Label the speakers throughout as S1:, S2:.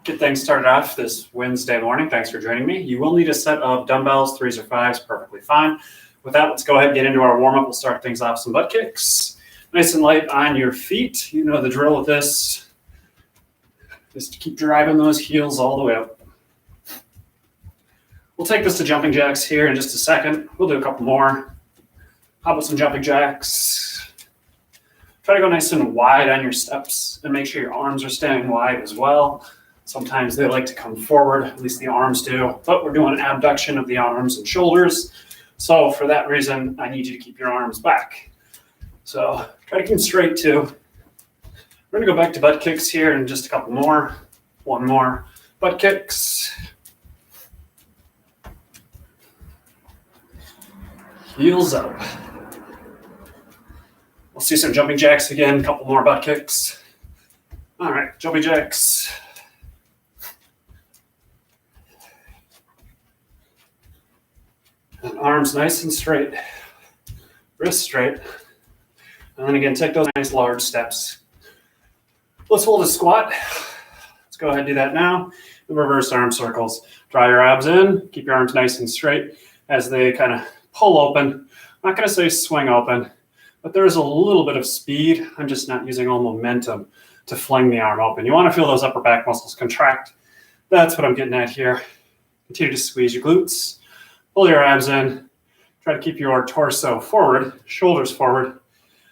S1: Get things started off this Wednesday morning. Thanks for joining me. You will need a set of dumbbells, 3s or 5s, perfectly fine. With that, let's go ahead and get into our warm-up. We'll start things off some butt kicks. Nice and light on your feet. You know the drill with this. Just keep driving those heels all the way up. We'll take this to jumping jacks here in just a second. We'll do a couple more. How about some jumping jacks? Try to go nice and wide on your steps and make sure your arms are staying wide as well. Sometimes they like to come forward, at least the arms do, but we're doing abduction of the arms and shoulders. So for that reason, I need you to keep your arms back. So try to keep them straight too. We're gonna go back to butt kicks here in just a couple more. One more butt kicks. Heels up. We'll see some jumping jacks again, a couple more butt kicks. All right, jumping jacks. And arms nice and straight, wrists straight. And then again, take those nice large steps. Let's hold a squat. Let's go ahead and do that now. Reverse arm circles. Draw your abs in, keep your arms nice and straight as they kind of pull open. I'm not gonna say swing open, but there's a little bit of speed. I'm just not using all momentum to fling the arm open. You want to feel those upper back muscles contract. That's what I'm getting at here. Continue to squeeze your glutes. Pull your abs in. Try to keep your torso forward, shoulders forward,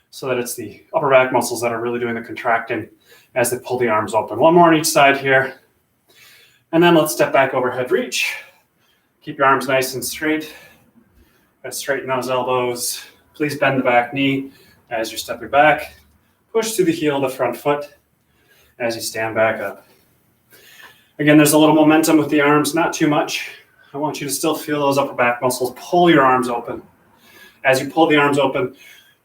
S1: so that it's the upper back muscles that are really doing the contracting as they pull the arms open. One more on each side here. And then let's step back overhead reach. Keep your arms nice and straight. Straighten those elbows. Please bend the back knee as you're stepping back. Push through the heel of the front foot as you stand back up. Again, there's a little momentum with the arms, not too much. I want you to still feel those upper back muscles. Pull your arms open. As you pull the arms open,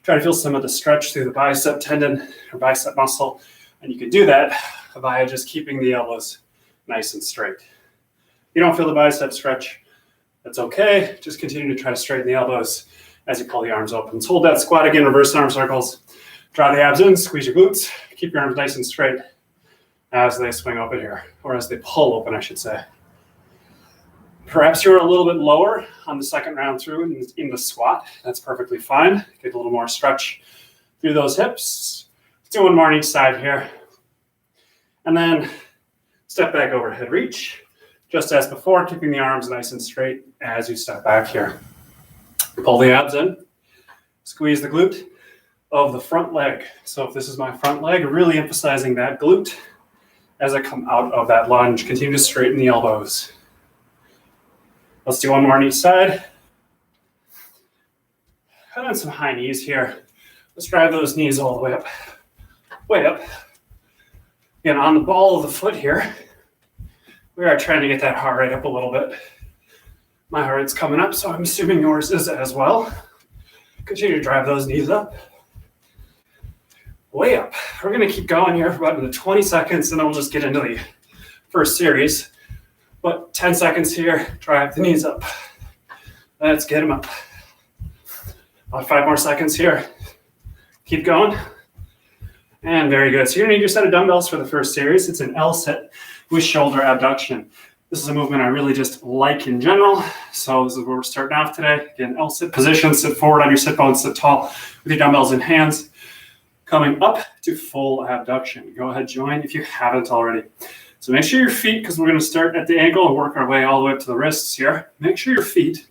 S1: try to feel some of the stretch through the bicep tendon or bicep muscle. And you can do that via just keeping the elbows nice and straight. If you don't feel the bicep stretch, that's okay. Just continue to try to straighten the elbows as you pull the arms open. So hold that squat again, reverse arm circles. Draw the abs in, squeeze your glutes. Keep your arms nice and straight as they swing open here, or as they pull open, I should say. Perhaps you're a little bit lower on the second round through in the squat. That's perfectly fine. Get a little more stretch through those hips. Let's do one more on each side here. And then step back overhead reach. Just as before, keeping the arms nice and straight as you step back here. Pull the abs in, squeeze the glute of the front leg. So if this is my front leg, really emphasizing that glute as I come out of that lunge. Continue to straighten the elbows. Let's do one more on each side. And then some high knees here. Let's drive those knees all the way up. Way up. Again, on the ball of the foot here, we are trying to get that heart rate up a little bit. My heart rate's coming up, so I'm assuming yours is as well. Continue to drive those knees up. Way up. We're gonna keep going here for about another 20 seconds, and then we'll just get into the first series. But 10 seconds here, drive the knees up. Let's get them up. About 5 more seconds here. Keep going. And very good. So you're gonna need your set of dumbbells for the first series. It's an L sit with shoulder abduction. This is a movement I really just like in general. So this is where we're starting off today. Again, L sit position, sit forward on your sit bones, sit tall with your dumbbells in hands. Coming up to full abduction. Go ahead, join if you haven't already. So make sure your feet, because we're going to start at the ankle and work our way all the way up to the wrists here. Make sure your feet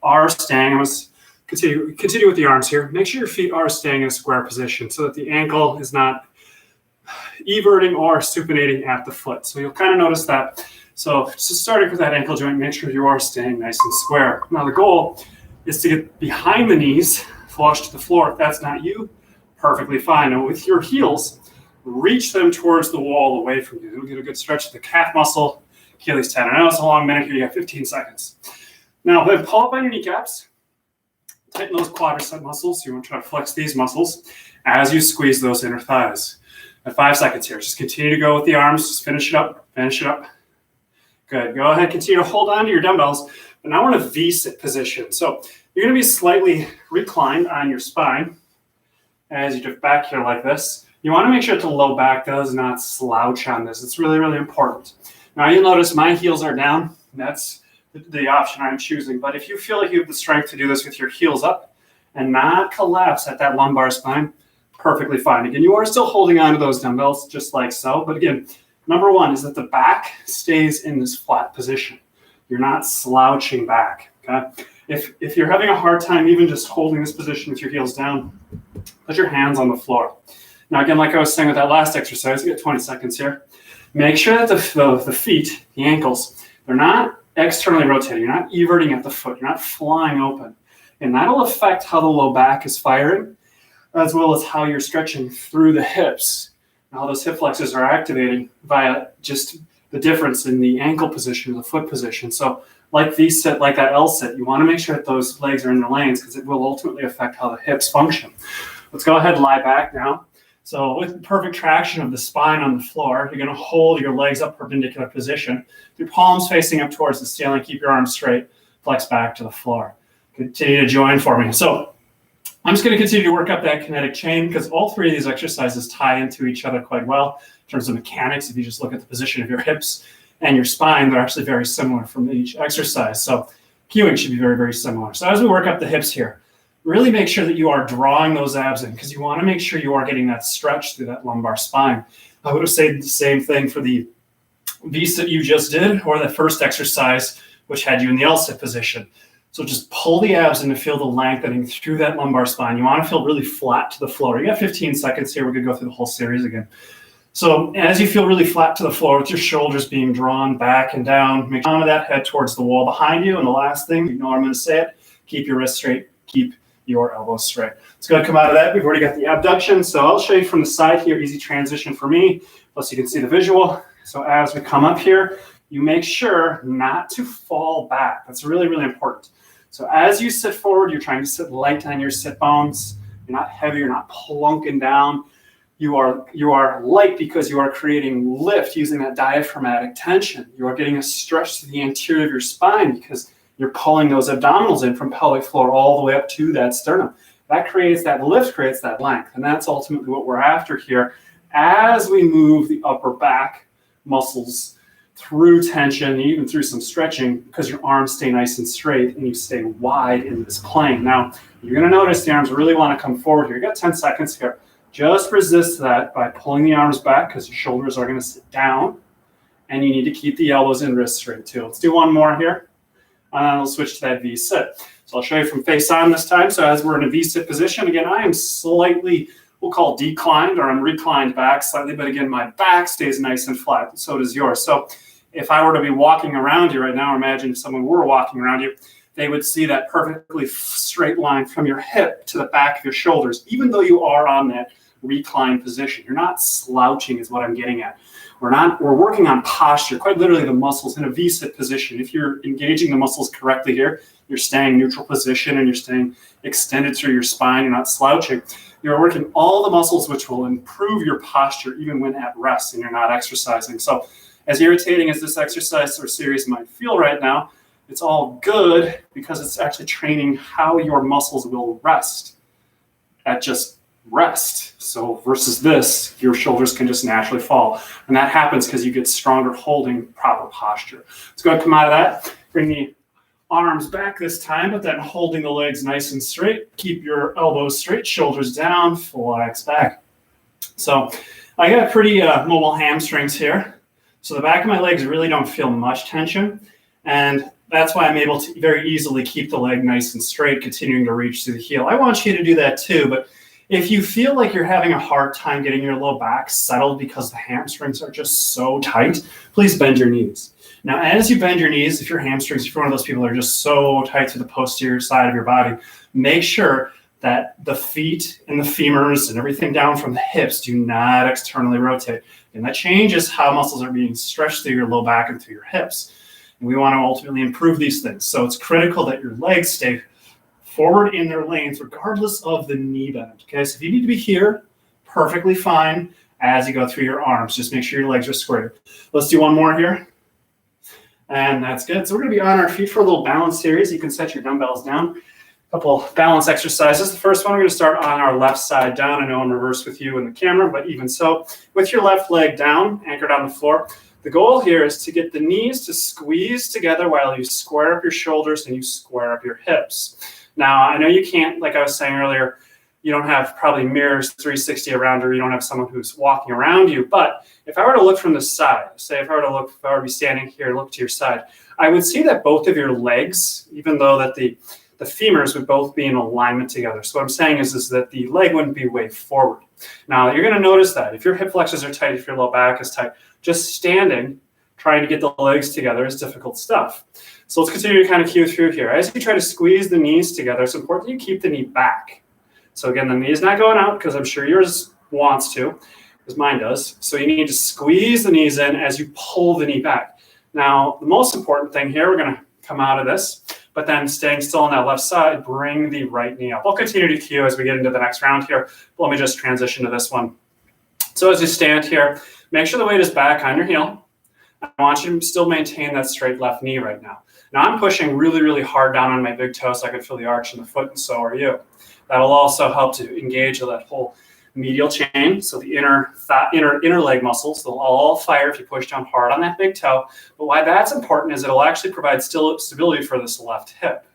S1: are staying. Let's continue with the arms here. Make sure your feet are staying in a square position so that the ankle is not everting or supinating at the foot. So you'll kind of notice that. So just starting with that ankle joint, make sure you are staying nice and square. Now the goal is to get behind the knees, flush to the floor. If that's not you, perfectly fine. And with your heels, reach them towards the wall away from you. You'll get a good stretch of the calf muscle, Achilles tendon. I know it's a long minute here. You got 15 seconds. Now, then pull up on your kneecaps. Tighten those quadricep muscles. You want to try to flex these muscles as you squeeze those inner thighs. At 5 seconds here. Just continue to go with the arms. Just finish it up. Finish it up. Good. Go ahead. Continue to hold on to your dumbbells. But now we're in a V-sit position. So you're going to be slightly reclined on your spine as you drift back here like this. You want to make sure that the low back does not slouch on this. It's really, really important. Now you'll notice my heels are down. That's the option I'm choosing. But if you feel like you have the strength to do this with your heels up and not collapse at that lumbar spine, perfectly fine. Again, you are still holding on to those dumbbells just like so. But again, number one is that the back stays in this flat position. You're not slouching back, okay? If you're having a hard time even just holding this position with your heels down, put your hands on the floor. Now, again, like I was saying with that last exercise, you get 20 seconds here. Make sure that the feet, the ankles, they're not externally rotating. You're not everting at the foot. You're not flying open. And that'll affect how the low back is firing, as well as how you're stretching through the hips. And how those hip flexors are activating via just the difference in the ankle position, the foot position. So like V-sit, like that L-sit, you want to make sure that those legs are in their lanes because it will ultimately affect how the hips function. Let's go ahead and lie back now. So with perfect traction of the spine on the floor, you're going to hold your legs up perpendicular position. Your palms facing up towards the ceiling. Keep your arms straight. Flex back to the floor. Continue to join for me. So I'm just going to continue to work up that kinetic chain because all three of these exercises tie into each other quite well in terms of mechanics. If you just look at the position of your hips and your spine, they're actually very similar from each exercise. So cueing should be very, very similar. So as we work up the hips here, really make sure that you are drawing those abs in because you want to make sure you are getting that stretch through that lumbar spine. I would have said the same thing for the V-sit you just did or the first exercise, which had you in the L-sit position. So just pull the abs in to feel the lengthening through that lumbar spine. You want to feel really flat to the floor. You got 15 seconds here. We're going to go through the whole series again. So as you feel really flat to the floor with your shoulders being drawn back and down, make sure that head towards the wall behind you. And the last thing, you know I'm going to say it, keep your wrists straight, keep your elbows straight. Let's go ahead and come out of that. We've already got the abduction. So I'll show you from the side here, easy transition for me, plus you can see the visual. So as we come up here, you make sure not to fall back. That's really, really important. So as you sit forward, you're trying to sit light on your sit bones. You're not heavy, you're not plunking down. You are light because you are creating lift using that diaphragmatic tension. You are getting a stretch to the anterior of your spine because you're pulling those abdominals in from pelvic floor all the way up to that sternum. That creates that lift, creates that length. And that's ultimately what we're after here as we move the upper back muscles through tension, even through some stretching, because your arms stay nice and straight and you stay wide in this plane. Now, you're going to notice the arms really want to come forward here. You got 10 seconds here. Just resist that by pulling the arms back because your shoulders are going to sit down and you need to keep the elbows and wrists straight too. Let's do one more here. And then we'll switch to that V-sit. So I'll show you from face on this time. So as we're in a V-sit position, again, I am slightly, we'll call declined, or I'm reclined back slightly, but again, my back stays nice and flat. So does yours. So if I were to be walking around you right now, or imagine if someone were walking around you, they would see that perfectly straight line from your hip to the back of your shoulders, even though you are on that reclined position. You're not slouching is what I'm getting at. We're working on posture, quite literally the muscles in a V-sit position. If you're engaging the muscles correctly here, you're staying neutral position and you're staying extended through your spine, you're not slouching. You're working all the muscles which will improve your posture even when at rest and you're not exercising. So as irritating as this exercise or series might feel right now, it's all good because it's actually training how your muscles will rest at just rest. So versus this, your shoulders can just naturally fall. And that happens because you get stronger holding proper posture. Let's go ahead and come out of that. Bring the arms back this time, but then holding the legs nice and straight. Keep your elbows straight, shoulders down, flex back. So I got pretty mobile hamstrings here. So the back of my legs really don't feel much tension. And that's why I'm able to very easily keep the leg nice and straight, continuing to reach through the heel. I want you to do that too, but if you feel like you're having a hard time getting your low back settled because the hamstrings are just so tight, please bend your knees. Now, as you bend your knees, if your hamstrings, if you're one of those people that are just so tight to the posterior side of your body, make sure that the feet and the femurs and everything down from the hips do not externally rotate. And that changes how muscles are being stretched through your low back and through your hips. And we want to ultimately improve these things. So it's critical that your legs stay forward in their lanes, regardless of the knee bend. Okay, so if you need to be here, perfectly fine as you go through your arms. Just make sure your legs are squared. Let's do one more here. And that's good. So we're going to be on our feet for a little balance series. You can set your dumbbells down. Couple balance exercises. The first one, we're going to start on our left side down. I know I'm reversed with you in the camera, but even so, with your left leg down, anchored on the floor, the goal here is to get the knees to squeeze together while you square up your shoulders and you square up your hips. Now, I know you can't, like I was saying earlier, you don't have probably mirrors 360 around, or you don't have someone who's walking around you. But if I were to look from the side, say if I were to be standing here, look to your side, I would see that both of your legs, even though that the femurs would both be in alignment together. So what I'm saying is that the leg wouldn't be way forward. Now, you're going to notice that if your hip flexors are tight, if your low back is tight, just standing, trying to get the legs together is difficult stuff. So let's continue to kind of cue through here. As you try to squeeze the knees together, it's important you keep the knee back. So again, the knee is not going out because I'm sure yours wants to, because mine does. So you need to squeeze the knees in as you pull the knee back. Now, the most important thing here, we're going to come out of this, but then staying still on that left side, bring the right knee up. I'll continue to cue as we get into the next round here, but let me just transition to this one. So as you stand here, make sure the weight is back on your heel. I want you to still maintain that straight left knee right now. Now I'm pushing really, really hard down on my big toe so I can feel the arch in the foot, and so are you. That'll also help to engage that whole medial chain, so the inner leg muscles, they'll all fire if you push down hard on that big toe. But why that's important is it'll actually provide stability for this left hip,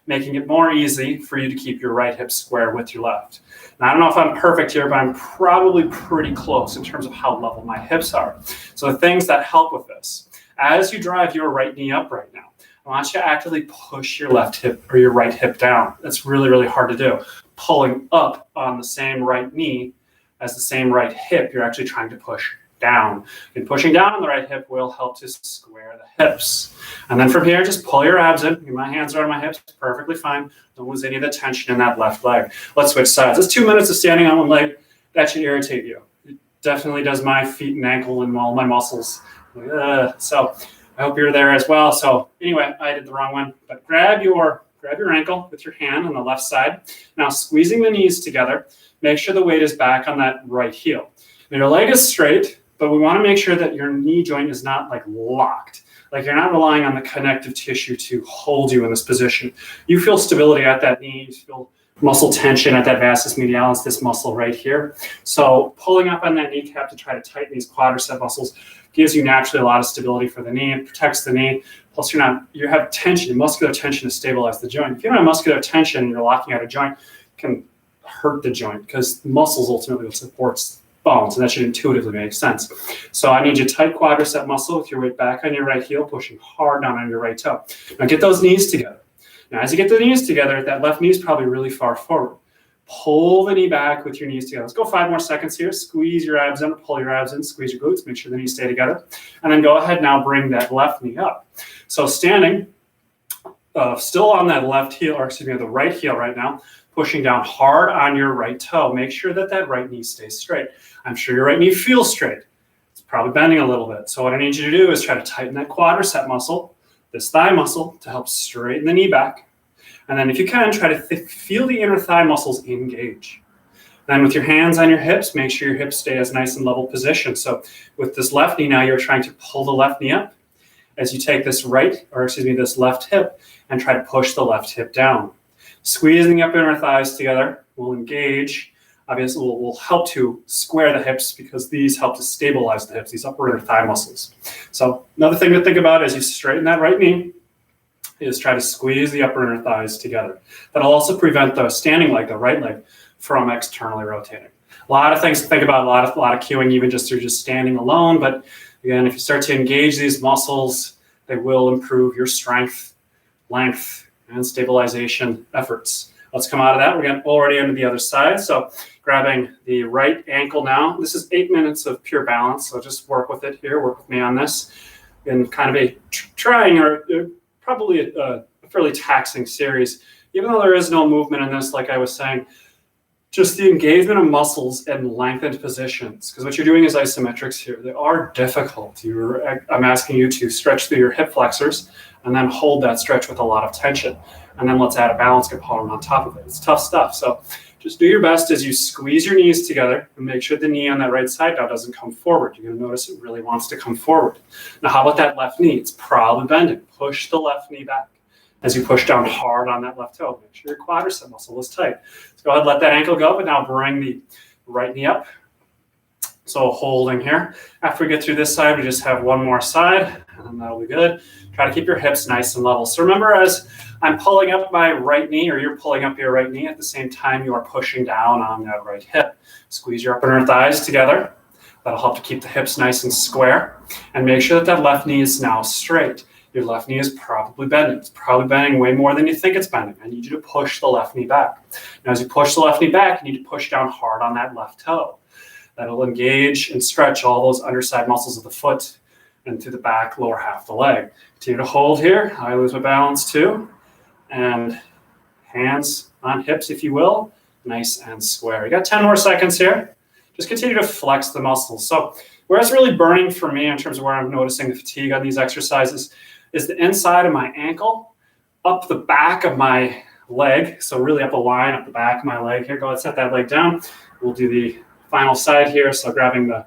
S1: making it more easy for you to keep your right hip square with your left. Now, I don't know if I'm perfect here, but I'm probably pretty close in terms of how level my hips are. So the things that help with this, as you drive your right knee up right now, I want you to actively push your left hip or your right hip down. That's really, really hard to do. Pulling up on the same right knee as the same right hip, you're actually trying to push down. And pushing down on the right hip will help to square the hips. And then from here, just pull your abs in. My hands are on my hips, perfectly fine. Don't lose any of the tension in that left leg. Let's switch sides. It's 2 minutes of standing on one leg. That should irritate you. It definitely does my feet and ankle and all my muscles. So I hope you're there as well. So anyway, I did the wrong one, but grab your ankle with your hand on the left side. Now squeezing the knees together, make sure the weight is back on that right heel. Now, your leg is straight, but we want to make sure that your knee joint is not like locked. Like you're not relying on the connective tissue to hold you in this position. You feel stability at that knee, you feel muscle tension at that vastus medialis, this muscle right here. So pulling up on that kneecap to try to tighten these quadricep muscles gives you naturally a lot of stability for the knee. It protects the knee. Plus you have tension, muscular tension to stabilize the joint. If you don't have muscular tension and you're locking out a joint, it can hurt the joint because muscles ultimately will support bones, and that should intuitively make sense. So I need you tight quadricep muscle with your weight back on your right heel, pushing hard down on your right toe. Now get those knees together. Now as you get the knees together, that left knee is probably really far forward. Pull the knee back with your knees together. Let's go 5 more seconds here. Squeeze your abs in, pull your abs in, squeeze your glutes, make sure the knees stay together. And then go ahead now, bring that left knee up. So standing, still on that left heel, or excuse me, the right heel right now, pushing down hard on your right toe. Make sure that that right knee stays straight. I'm sure your right knee feels straight. It's probably bending a little bit. So what I need you to do is try to tighten that quadricep muscle, this thigh muscle, to help straighten the knee back. And then if you can, try to feel the inner thigh muscles engage. Then with your hands on your hips, make sure your hips stay as nice and level position. So with this left knee now, you're trying to pull the left knee up as you take this this left hip and try to push the left hip down. Squeezing the upper inner thighs together will engage. Obviously, will help to square the hips because these help to stabilize the hips, these upper inner thigh muscles. So another thing to think about as you straighten that right knee is try to squeeze the upper inner thighs together. That'll also prevent the standing leg, the right leg, from externally rotating. A lot of things to think about, a lot of cueing, even just through just standing alone. But again, if you start to engage these muscles, they will improve your strength, length, and stabilization efforts. Let's come out of that. We're getting already into the other side. So grabbing the right ankle now. This is 8 minutes of pure balance. So just work with it here. Work with me on this. In kind of a trying or probably a fairly taxing series. Even though there is no movement in this, like I was saying, just the engagement of muscles and lengthened positions. Because what you're doing is isometrics here. They are difficult. I'm asking you to stretch through your hip flexors and then hold that stretch with a lot of tension. And then let's add a balance component on top of it. It's tough stuff. So just do your best as you squeeze your knees together and make sure the knee on that right side now doesn't come forward. You're going to notice it really wants to come forward. Now, how about that left knee? It's probably bending. Push the left knee back. as you push down hard on that left toe. Make sure your quadricep muscle is tight. So go ahead, let that ankle go, but now bring the right knee up. So holding here. After we get through this side, we just have one more side, and that'll be good. Try to keep your hips nice and level. So remember, as I'm pulling up my right knee, or you're pulling up your right knee, at the same time you are pushing down on that right hip. Squeeze your upper inner thighs together. That'll help to keep the hips nice and square. And make sure that that left knee is now straight. Your left knee is probably bending. It's probably bending way more than you think it's bending. I need you to push the left knee back. Now, as you push the left knee back, you need to push down hard on that left toe. That'll engage and stretch all those underside muscles of the foot and through the back, lower half of the leg. Continue to hold here. I lose my balance too. And hands on hips, if you will, nice and square. You got 10 more seconds here. Just continue to flex the muscles. So where it's really burning for me in terms of where I'm noticing the fatigue on these exercises is the inside of my ankle, up the back of my leg. So really up a line up the back of my leg here. Go ahead, set that leg down. We'll do the final side here. So grabbing the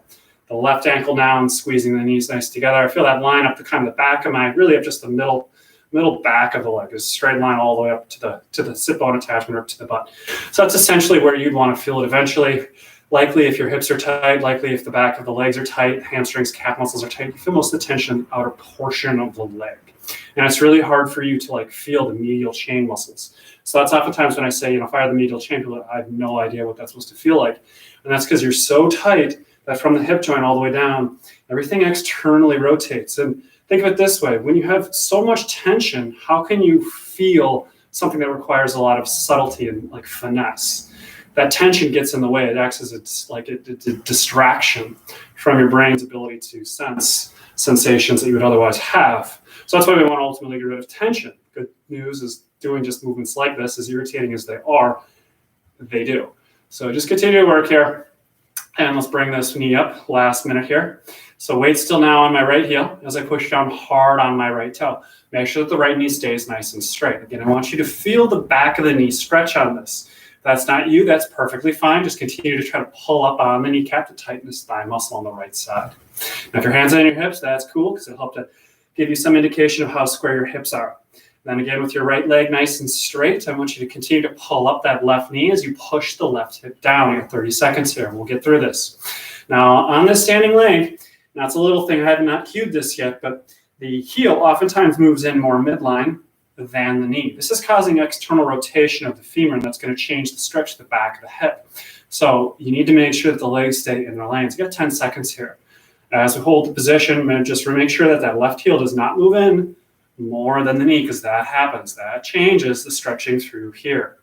S1: left ankle now and squeezing the knees nice together. I feel that line up the kind of the back of my, really up just the middle back of the leg. There's a straight line all the way up to the sit bone attachment or up to the butt. So that's essentially where you'd want to feel it eventually. Likely if your hips are tight, likely if the back of the legs are tight, hamstrings, calf muscles are tight, you feel most of the tension in the outer portion of the leg. And it's really hard for you to like feel the medial chain muscles. So that's oftentimes when I say, fire the medial chain, I have no idea what that's supposed to feel like. And that's because you're so tight that from the hip joint all the way down, everything externally rotates. And think of it this way, when you have so much tension, how can you feel something that requires a lot of subtlety and like finesse? That tension gets in the way. It acts as a distraction from your brain's ability to sense sensations that you would otherwise have. So that's why we want to ultimately get rid of tension. Good news is doing just movements like this, as irritating as they are, they do. So just continue to work here. And let's bring this knee up, last minute here. So weight still now on my right heel as I push down hard on my right toe. Make sure that the right knee stays nice and straight. Again, I want you to feel the back of the knee stretch on this. If that's not you, that's perfectly fine. Just continue to try to pull up on the kneecap to tighten this thigh muscle on the right side. Now, if your hands on your hips, that's cool because it'll help to give you some indication of how square your hips are. Then again, with your right leg nice and straight, I want you to continue to pull up that left knee as you push the left hip down. You have 30 seconds here. We'll get through this. Now, on this standing leg, now it's a little thing, I have not cued this yet, but the heel oftentimes moves in more midline than the knee. This is causing external rotation of the femur, and that's going to change the stretch of the back of the hip. So you need to make sure that the legs stay in their lanes. You got 10 seconds here. As we hold the position, just make sure that that left heel does not move in more than the knee, because that happens. That changes the stretching through here.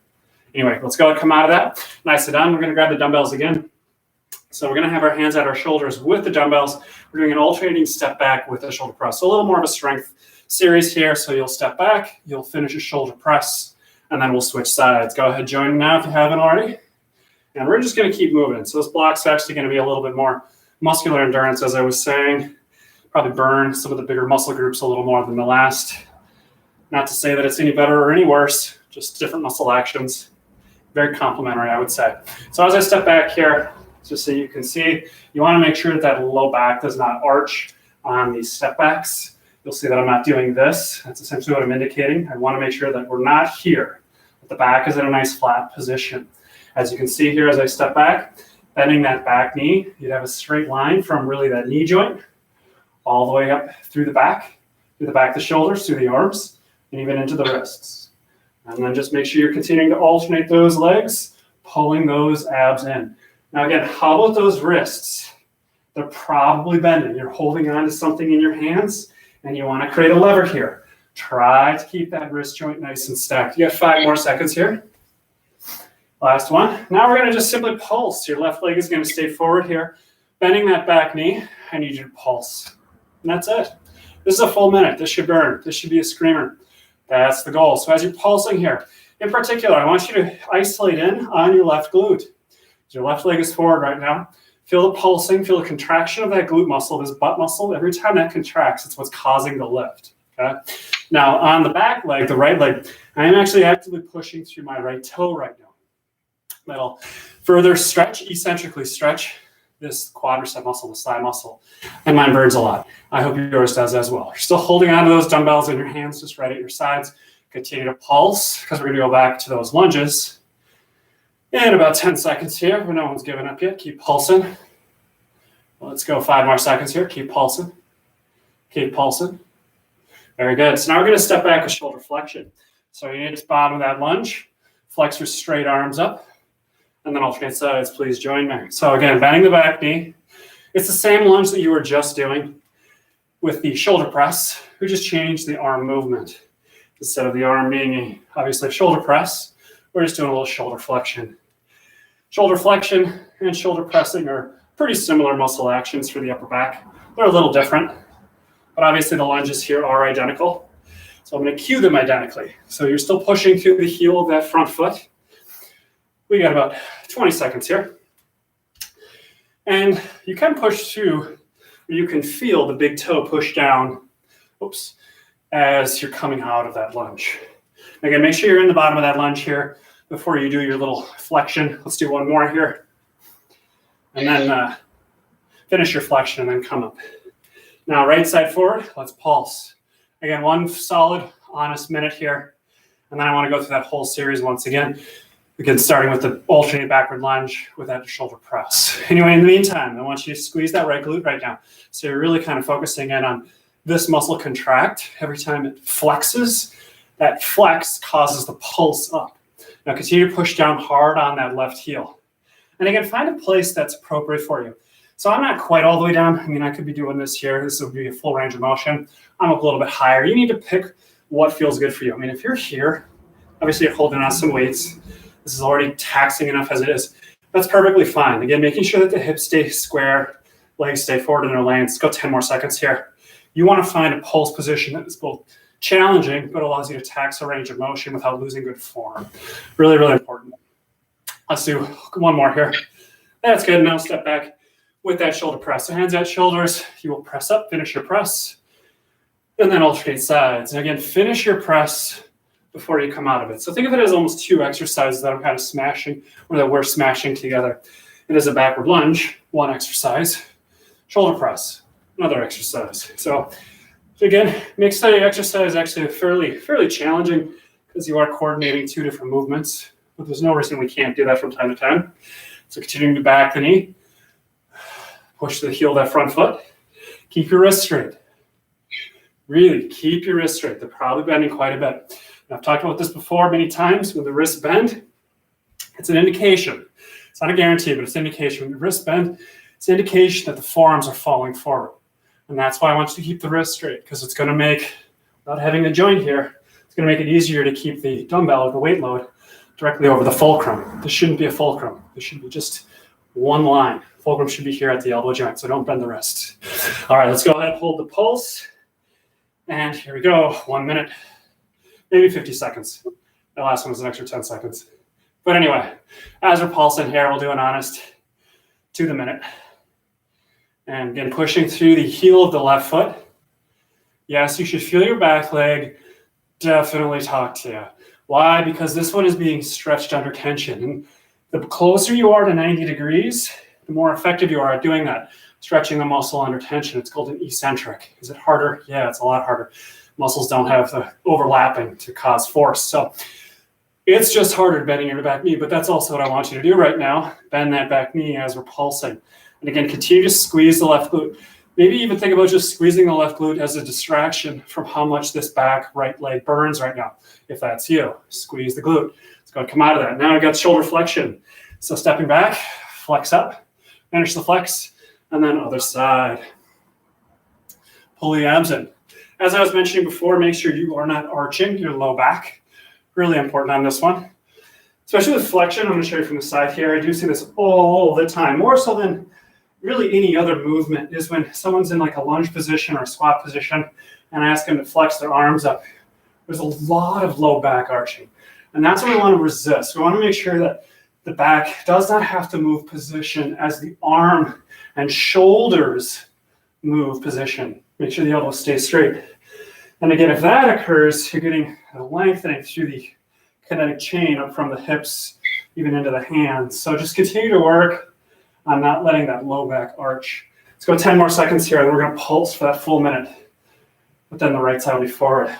S1: Anyway, let's go and come out of that. Nice and done. We're going to grab the dumbbells again. So we're going to have our hands at our shoulders with the dumbbells. We're doing an alternating step back with a shoulder press. So a little more of a strength series here. So you'll step back, you'll finish a shoulder press, and then we'll switch sides. Go ahead, join now if you haven't already. And we're just going to keep moving. So this block's actually going to be a little bit more muscular endurance, as I was saying. Probably burn some of the bigger muscle groups a little more than the last. Not to say that it's any better or any worse, just different muscle actions. Very complementary, I would say. So as I step back here, just so you can see, you want to make sure that that low back does not arch on these step backs. You'll see that I'm not doing this. That's essentially what I'm indicating. I want to make sure that we're not here. That the back is in a nice flat position. As you can see here, as I step back, bending that back knee, you'd have a straight line from really that knee joint all the way up through the back of the shoulders, through the arms, and even into the wrists. And then just make sure you're continuing to alternate those legs, pulling those abs in. Now again, how about those wrists? They're probably bending. You're holding on to something in your hands, and you want to create a lever here. Try to keep that wrist joint nice and stacked. You got 5 more seconds here. Last one. Now we're going to just simply pulse. Your left leg is going to stay forward here. Bending that back knee, I need you to pulse. And that's it. This is a full minute. This should burn. This should be a screamer. That's the goal. So as you're pulsing here, in particular, I want you to isolate in on your left glute. Your left leg is forward right now. Feel the pulsing, feel the contraction of that glute muscle, this butt muscle. Every time that contracts, it's what's causing the lift. Okay? Now, on the back leg, the right leg, I am actually actively pushing through my right toe right now. That'll further stretch, eccentrically stretch this quadricep muscle, this thigh muscle. And mine burns a lot. I hope yours does as well. You're still holding on to those dumbbells in your hands, just right at your sides. Continue to pulse because we're going to go back to those lunges in about 10 seconds here, but no one's given up yet. Keep pulsing. Let's go 5 more seconds here. Keep pulsing. Keep pulsing. Very good. So now we're going to step back with shoulder flexion. So you need to bottom of that lunge, flex your straight arms up, and then alternate sides. Please join me. So again, bending the back knee. It's the same lunge that you were just doing with the shoulder press. We just changed the arm movement. Instead of the arm being obviously a shoulder press, we're just doing a little shoulder flexion. Shoulder flexion and shoulder pressing are pretty similar muscle actions for the upper back. They're a little different, but obviously the lunges here are identical. So I'm going to cue them identically. So you're still pushing through the heel of that front foot. We got about 20 seconds here. And you can push through, or you can feel the big toe push down, as you're coming out of that lunge. Again, make sure you're in the bottom of that lunge here before you do your little flexion. Let's do one more here. And then finish your flexion and then come up. Now, right side forward, let's pulse. Again, one solid, honest minute here. And then I want to go through that whole series once again. Again, starting with the alternate backward lunge with that shoulder press. Anyway, in the meantime, I want you to squeeze that right glute right now. So you're really kind of focusing in on this muscle contract. Every time it flexes, that flex causes the pulse up. Now continue to push down hard on that left heel. And again, find a place that's appropriate for you. So I'm not quite all the way down. I mean, I could be doing this here. This would be a full range of motion. I'm up a little bit higher. You need to pick what feels good for you. I mean, if you're here, obviously you're holding on some weights. This is already taxing enough as it is. That's perfectly fine. Again, making sure that the hips stay square, legs stay forward in their lanes. Let's go 10 more seconds here. You want to find a pulse position that is both challenging, but allows you to tax a range of motion without losing good form. Really, really important. Let's do one more here. That's good. Now step back with that shoulder press. So hands at shoulders. You will press up, finish your press, and then alternate sides. And again, finish your press before you come out of it. So think of it as almost 2 exercises that I'm kind of smashing, or that we're smashing together. It is a backward lunge, 1 exercise, shoulder press, another exercise. So again, makes the exercise actually fairly challenging because you are coordinating 2 different movements, but there's no reason we can't do that from time to time. So continuing to back the knee, push the heel of that front foot, keep your wrist straight. Really keep your wrist straight. They're probably bending quite a bit. And I've talked about this before many times. When the wrists bend, it's an indication. It's not a guarantee, but it's an indication. When the wrists bend, it's an indication that the forearms are falling forward. And that's why I want you to keep the wrist straight, because it's going to make, without having a joint here, it's going to make it easier to keep the dumbbell or the weight load directly over the fulcrum. This shouldn't be a fulcrum. This should be just one line. Fulcrum should be here at the elbow joint, so don't bend the wrist. All right, let's go ahead and hold the pulse. And here we go, 1 minute, maybe 50 seconds. The last one was an extra 10 seconds. But anyway, as we're pulsing here, we'll do an honest to the minute. And again, pushing through the heel of the left foot. Yes, you should feel your back leg definitely talk to you. Why? Because this one is being stretched under tension. And the closer you are to 90 degrees, the more effective you are at doing that, stretching the muscle under tension. It's called an eccentric. Is it harder? Yeah, it's a lot harder. Muscles don't have the overlapping to cause force. So it's just harder bending your back knee, but that's also what I want you to do right now. Bend that back knee as we're pulsing. And again, continue to squeeze the left glute. Maybe even think about just squeezing the left glute as a distraction from how much this back right leg burns right now. If that's you, squeeze the glute. It's going to come out of that. Now I've got shoulder flexion. So stepping back, flex up, finish the flex, and then other side. Pull the abs in. As I was mentioning before, make sure you are not arching your low back. Really important on this one. Especially with flexion, I'm going to show you from the side here. I do see this all the time, more so than really any other movement, is when someone's in like a lunge position or a squat position and I ask them to flex their arms up. There's a lot of low back arching. And that's what we want to resist. We want to make sure that the back does not have to move position as the arm and shoulders move position. Make sure the elbows stay straight. And again, if that occurs, you're getting a lengthening through the kinetic chain up from the hips, even into the hands. So just continue to work on not letting that low back arch. Let's go 10 more seconds here, and we're going to pulse for that full minute. But then the right side will be forward.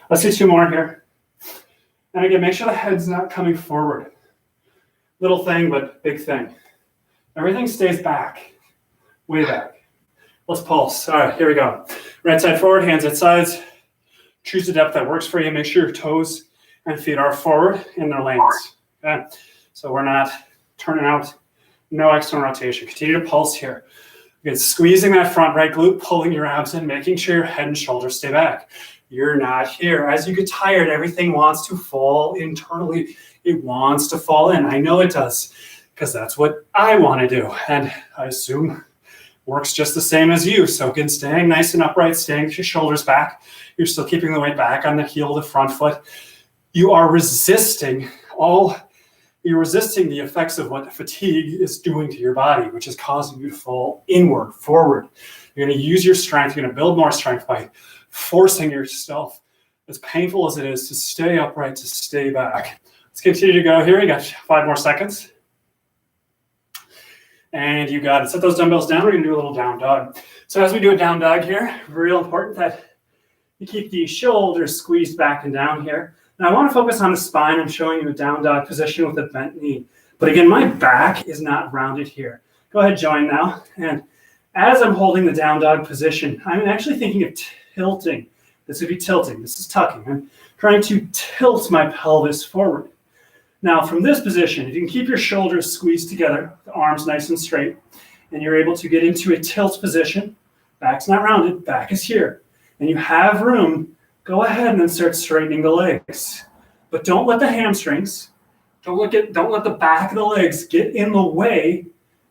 S1: Let's do 2 more here. And again, make sure the head's not coming forward. Little thing, but big thing. Everything stays back, way back. Let's pulse. All right, here we go. Right side forward, hands at sides. Choose the depth that works for you. Make sure your toes and feet are forward in their lanes. Okay, so we're not turning out, no external rotation. Continue to pulse here. Again, squeezing that front right glute, pulling your abs in, making sure your head and shoulders stay back. You're not here. As you get tired, everything wants to fall internally. It wants to fall in. I know it does, because that's what I want to do. And I assume works just the same as you. So again, staying nice and upright, staying with your shoulders back. You're still keeping the weight back on the heel of the front foot. You are resisting the effects of what fatigue is doing to your body, which is causing you to fall inward, forward. You're going to use your strength. You're going to build more strength by forcing yourself, as painful as it is, to stay upright, to stay back. Let's continue to go here. You got 5 more seconds. And you got it. Set those dumbbells down. We're going to do a little down dog. So as we do a down dog here, real important that you keep the shoulders squeezed back and down here. Now I want to focus on the spine. I'm showing you a down dog position with a bent knee. But again, my back is not rounded here. Go ahead, join now. And as I'm holding the down dog position, I'm actually thinking of tilting. This would be tilting. This is tucking. I'm trying to tilt my pelvis forward. Now from this position, if you can keep your shoulders squeezed together, the arms nice and straight, and you're able to get into a tilt position, back's not rounded, back is here, and you have room, go ahead and then start straightening the legs. But don't let the hamstrings, don't let the back of the legs get in the way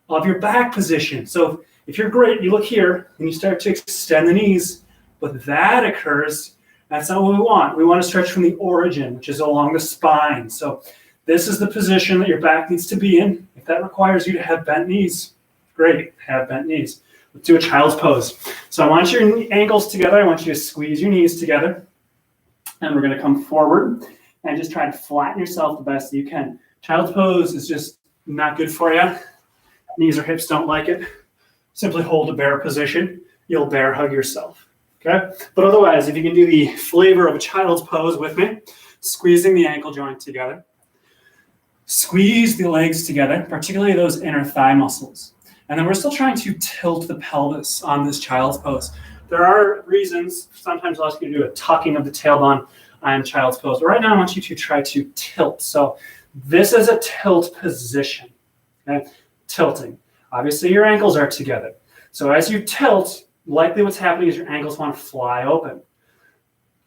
S1: of your back position. So if you're great, you look here and you start to extend the knees, but that occurs, that's not what we want. We want to stretch from the origin, which is along the spine. So this is the position that your back needs to be in. If that requires you to have bent knees, great, have bent knees. Let's do a child's pose. So I want your ankles together. I want you to squeeze your knees together. And we're going to come forward and just try to flatten yourself the best that you can. Child's pose is just not good for you. Knees or hips don't like it. Simply hold a bear position. You'll bear hug yourself. Okay? But otherwise, if you can do the flavor of a child's pose with me, squeezing the ankle joint together. Squeeze the legs together, particularly those inner thigh muscles. And then we're still trying to tilt the pelvis on this child's pose. There are reasons, sometimes I'll ask you to do a tucking of the tailbone on child's pose. But right now I want you to try to tilt. So this is a tilt position, okay? Tilting. Obviously your ankles are together. So as you tilt, likely what's happening is your ankles want to fly open.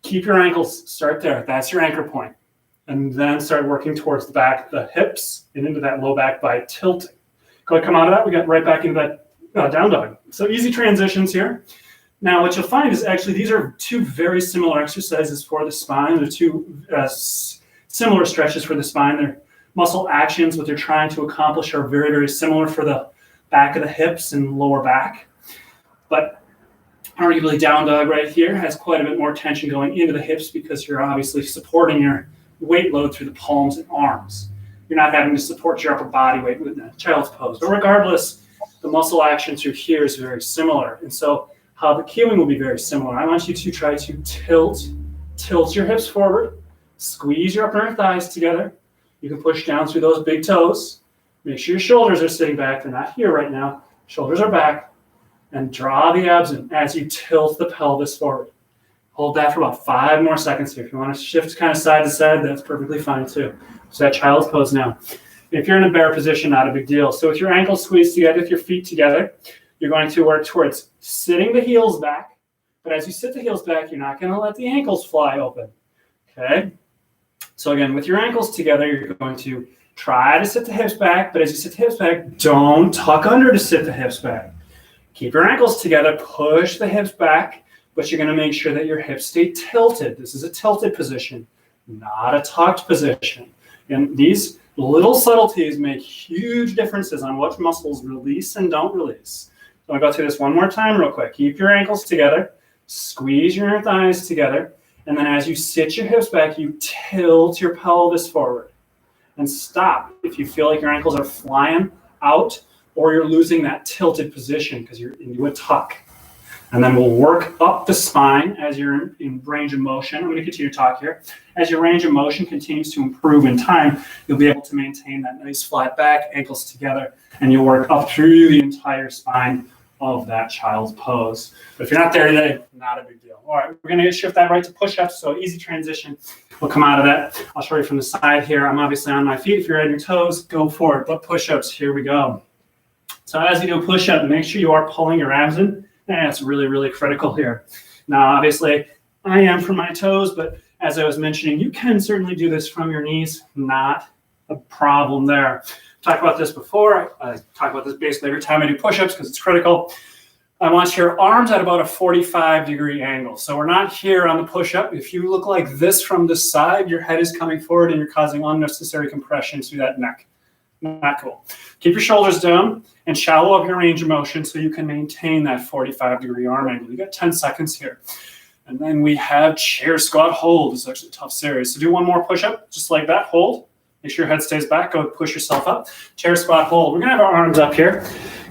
S1: Keep your ankles, start there. That's your anchor point. And then start working towards the back, the hips, and into that low back by tilting. Go ahead, come out of that. We got right back into that down dog. So easy transitions here. Now, what you'll find is actually these are two very similar exercises for the spine. They're two similar stretches for the spine. They're muscle actions. What they're trying to accomplish are very, very similar for the back of the hips and lower back. But arguably down dog right here has quite a bit more tension going into the hips because you're obviously supporting your weight load through the palms and arms. You're not having to support your upper body weight with the child's pose. But regardless, the muscle action through here is very similar. And so how the cueing will be very similar. I want you to try to tilt your hips forward, squeeze your upper thighs together. You can push down through those big toes. Make sure your shoulders are sitting back. They're not here right now. Shoulders are back. And draw the abs in as you tilt the pelvis forward. Hold that for about 5 more seconds here. If you want to shift kind of side to side, that's perfectly fine too. So that child's pose now. If you're in a bear position, not a big deal. So with your ankles squeezed together, with your feet together, you're going to work towards sitting the heels back. But as you sit the heels back, you're not going to let the ankles fly open. Okay? So again, with your ankles together, you're going to try to sit the hips back. But as you sit the hips back, don't tuck under to sit the hips back. Keep your ankles together, push the hips back. But you're going to make sure that your hips stay tilted. This is a tilted position, not a tucked position. And these little subtleties make huge differences on what muscles release and don't release. So I'll go through this one more time real quick. Keep your ankles together, squeeze your inner thighs together, and then as you sit your hips back, you tilt your pelvis forward. And stop if you feel like your ankles are flying out or you're losing that tilted position because you're into a tuck. And then we'll work up the spine as you're in range of motion. I'm going to continue to talk here. As your range of motion continues to improve in time, you'll be able to maintain that nice flat back, ankles together, and you'll work up through the entire spine of that child's pose. But if you're not there today, not a big deal. All right, we're going to shift that right to push-ups, so easy transition. We'll come out of that. I'll show you from the side here. I'm obviously on my feet. If you're on your toes, go for it. But push-ups, here we go. So as you do a push-up, make sure you are pulling your abs in. That's really, really critical here. Now, obviously, I am from my toes, but as I was mentioning, you can certainly do this from your knees. Not a problem there. Talked about this before. I talk about this basically every time I do push-ups because it's critical. I want your arms at about a 45-degree angle. So we're not here on the push-up. If you look like this from the side, your head is coming forward and you're causing unnecessary compression through that neck. Not cool. Keep your shoulders down and shallow up your range of motion so you can maintain that 45-degree arm angle. You got 10 seconds here. And then we have chair squat hold. This is actually a tough series. So do one more push-up, just like that. Hold. Make sure your head stays back. Go push yourself up. Chair squat hold. We're going to have our arms up here.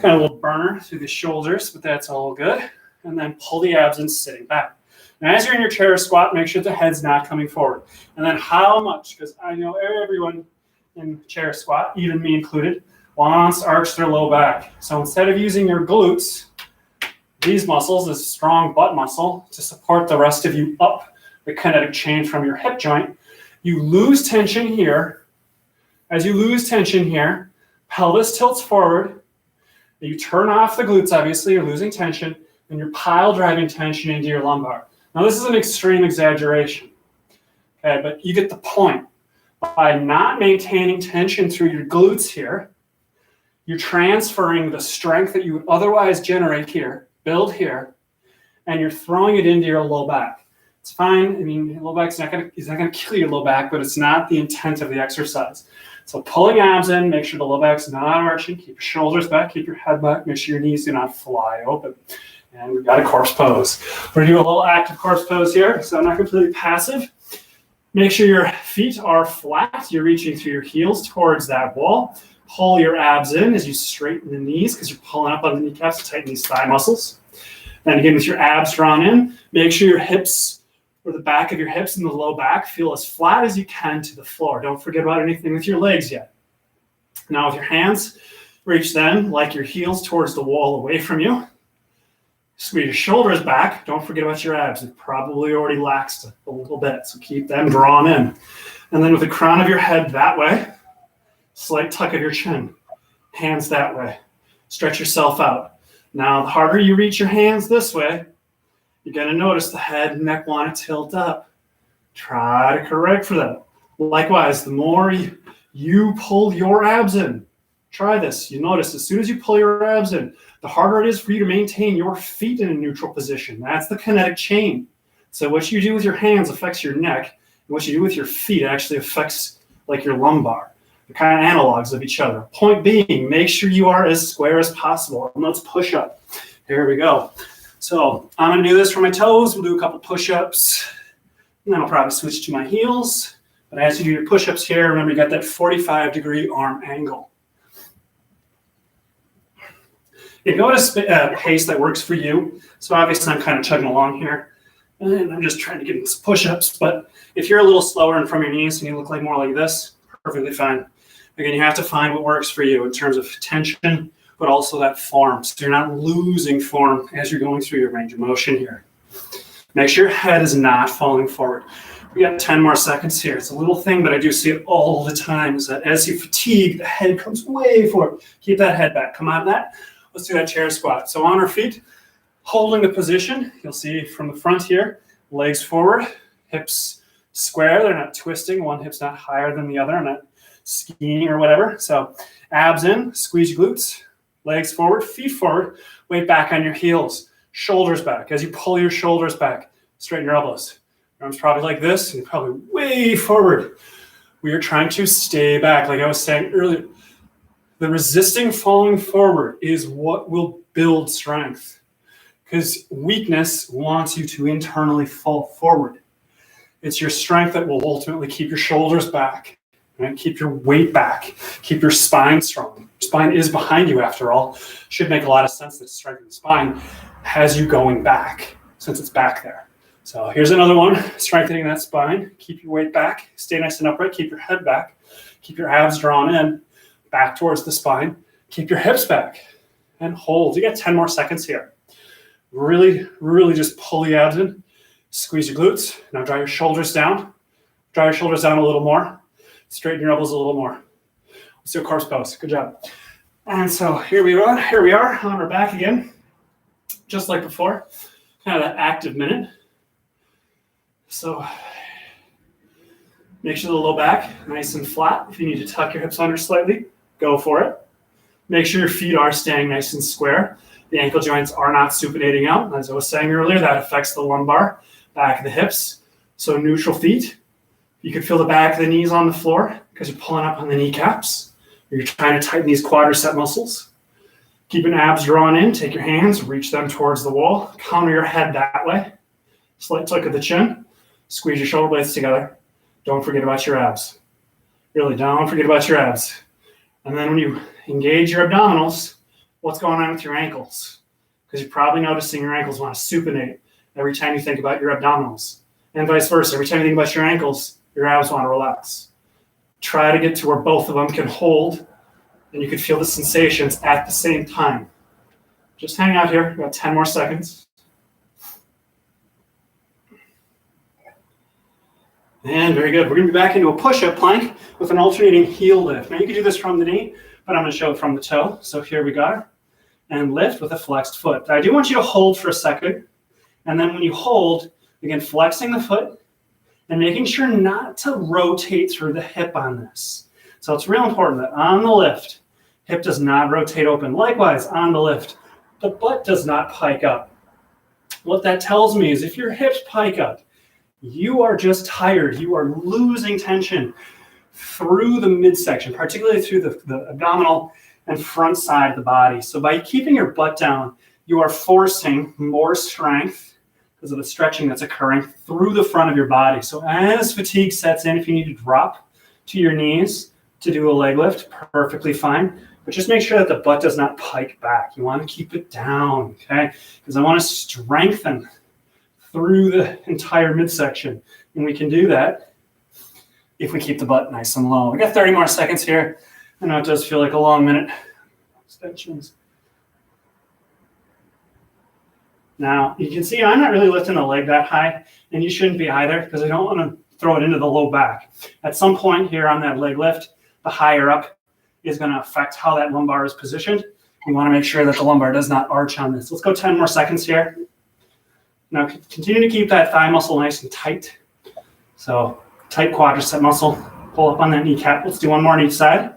S1: Kind of a little burner through the shoulders, but that's all good. And then pull the abs in sitting back. Now, as you're in your chair squat, make sure the head's not coming forward. And then how much, because I know everyone in chair squat, even me included, wants to arch their low back. So instead of using your glutes, these muscles, this strong butt muscle, to support the rest of you up the kinetic chain from your hip joint, you lose tension here. As you lose tension here, pelvis tilts forward. You turn off the glutes, obviously, you're losing tension, and you're pile driving tension into your lumbar. Now, this is an extreme exaggeration, okay, but you get the point. By not maintaining tension through your glutes here, you're transferring the strength that you would otherwise generate here, build here, and you're throwing it into your low back. It's fine. I mean, low back's not gonna kill your low back, but it's not the intent of the exercise. So pulling abs in, make sure the low back's not arching, keep your shoulders back, keep your head back, make sure your knees do not fly open. And we've got a corpse pose. We're gonna do a little active corpse pose here, so I'm not completely passive. Make sure your feet are flat. You're reaching through your heels towards that wall. Pull your abs in as you straighten the knees because you're pulling up on the kneecaps to tighten these thigh muscles. And again, with your abs drawn in, make sure your hips or the back of your hips and the low back feel as flat as you can to the floor. Don't forget about anything with your legs yet. Now with your hands, reach them like your heels towards the wall away from you. Squeeze your shoulders back. Don't forget about your abs. They've probably already laxed a little bit, so keep them drawn in. And then with the crown of your head that way, slight tuck of your chin, hands that way. Stretch yourself out. Now, the harder you reach your hands this way, you're going to notice the head and neck want to tilt up. Try to correct for that. Likewise, the more you pull your abs in, try this. You notice as soon as you pull your abs in, the harder it is for you to maintain your feet in a neutral position. That's the kinetic chain. So what you do with your hands affects your neck, and what you do with your feet actually affects like your lumbar. They're kind of analogs of each other. Point being, make sure you are as square as possible. And let's push up. Here we go. So I'm going to do this from my toes. We'll do a couple push-ups. And then I'll probably switch to my heels. But as you do your push-ups here, remember you got that 45-degree arm angle. You go at a pace that works for you. So obviously I'm kind of chugging along here. And I'm just trying to get into some push-ups. But if you're a little slower and from your knees and you look like more like this, perfectly fine. Again, you have to find what works for you in terms of tension, but also that form. So you're not losing form as you're going through your range of motion here. Make sure your head is not falling forward. We got 10 more seconds here. It's a little thing, but I do see it all the time, is that as you fatigue, the head comes way forward. Keep that head back. Come out of that. Let's do that chair squat. So on our feet, holding the position, you'll see from the front here, legs forward, hips square. They're not twisting. One hip's not higher than the other. I'm not skiing or whatever. So abs in, squeeze your glutes, legs forward, feet forward, weight back on your heels, shoulders back. As you pull your shoulders back, straighten your elbows. Your arms probably like this, and you're probably way forward. We are trying to stay back. Like I was saying earlier, the resisting falling forward is what will build strength, because weakness wants you to internally fall forward. It's your strength that will ultimately keep your shoulders back Right? Keep your weight back. Keep your spine strong. Your spine is behind you after all. Should make a lot of sense that strengthening the spine has you going back since it's back there. So here's another one, strengthening that spine. Keep your weight back. Stay nice and upright. Keep your head back. Keep your abs drawn in, back towards the spine. Keep your hips back and hold. You got 10 more seconds here. Really, really just pull the abs in. Squeeze your glutes. Now draw your shoulders down. Draw your shoulders down a little more. Straighten your elbows a little more. Let's do a corpse pose. Good job. And so here we are. Here we are on our back again. Just like before. Kind of that active minute. So make sure the low back nice and flat. If you need to tuck your hips under slightly, go for it. Make sure your feet are staying nice and square. The ankle joints are not supinating out. As I was saying earlier, that affects the lumbar, back of the hips. So neutral feet. You can feel the back of the knees on the floor because you're pulling up on the kneecaps. You're trying to tighten these quadricep muscles. Keeping abs drawn in. Take your hands, reach them towards the wall. Counter your head that way. Slight tuck of the chin. Squeeze your shoulder blades together. Don't forget about your abs. Really, don't forget about your abs. And then when you engage your abdominals, what's going on with your ankles? Because you're probably noticing your ankles want to supinate every time you think about your abdominals. And vice versa. Every time you think about your ankles, your abs want to relax. Try to get to where both of them can hold, and you can feel the sensations at the same time. Just hang out here. We've got 10 more seconds. And very good. We're going to be back into a push-up plank with an alternating heel lift. Now you can do this from the knee, but I'm going to show it from the toe. So here we go. And lift with a flexed foot. I do want you to hold for a second. And then when you hold, again, flexing the foot and making sure not to rotate through the hip on this. So it's real important that on the lift, hip does not rotate open. Likewise, on the lift, the butt does not pike up. What that tells me is if your hips pike up, you are just tired. You are losing tension through the midsection, particularly through the abdominal and front side of the body. So by keeping your butt down, you are forcing more strength because of the stretching that's occurring through the front of your body. So as fatigue sets in, if you need to drop to your knees to do a leg lift, perfectly fine. But just make sure that the butt does not pike back. You want to keep it down, okay? Because I want to strengthen through the entire midsection. And we can do that if we keep the butt nice and low. We got 30 more seconds here. I know it does feel like a long minute. Extensions. Now, you can see I'm not really lifting the leg that high, and you shouldn't be either because I don't want to throw it into the low back. At some point here on that leg lift, the higher up is going to affect how that lumbar is positioned. You want to make sure that the lumbar does not arch on this. Let's go 10 more seconds here. Now, continue to keep that thigh muscle nice and tight. So, tight quadricep muscle. Pull up on that kneecap. Let's do one more on each side.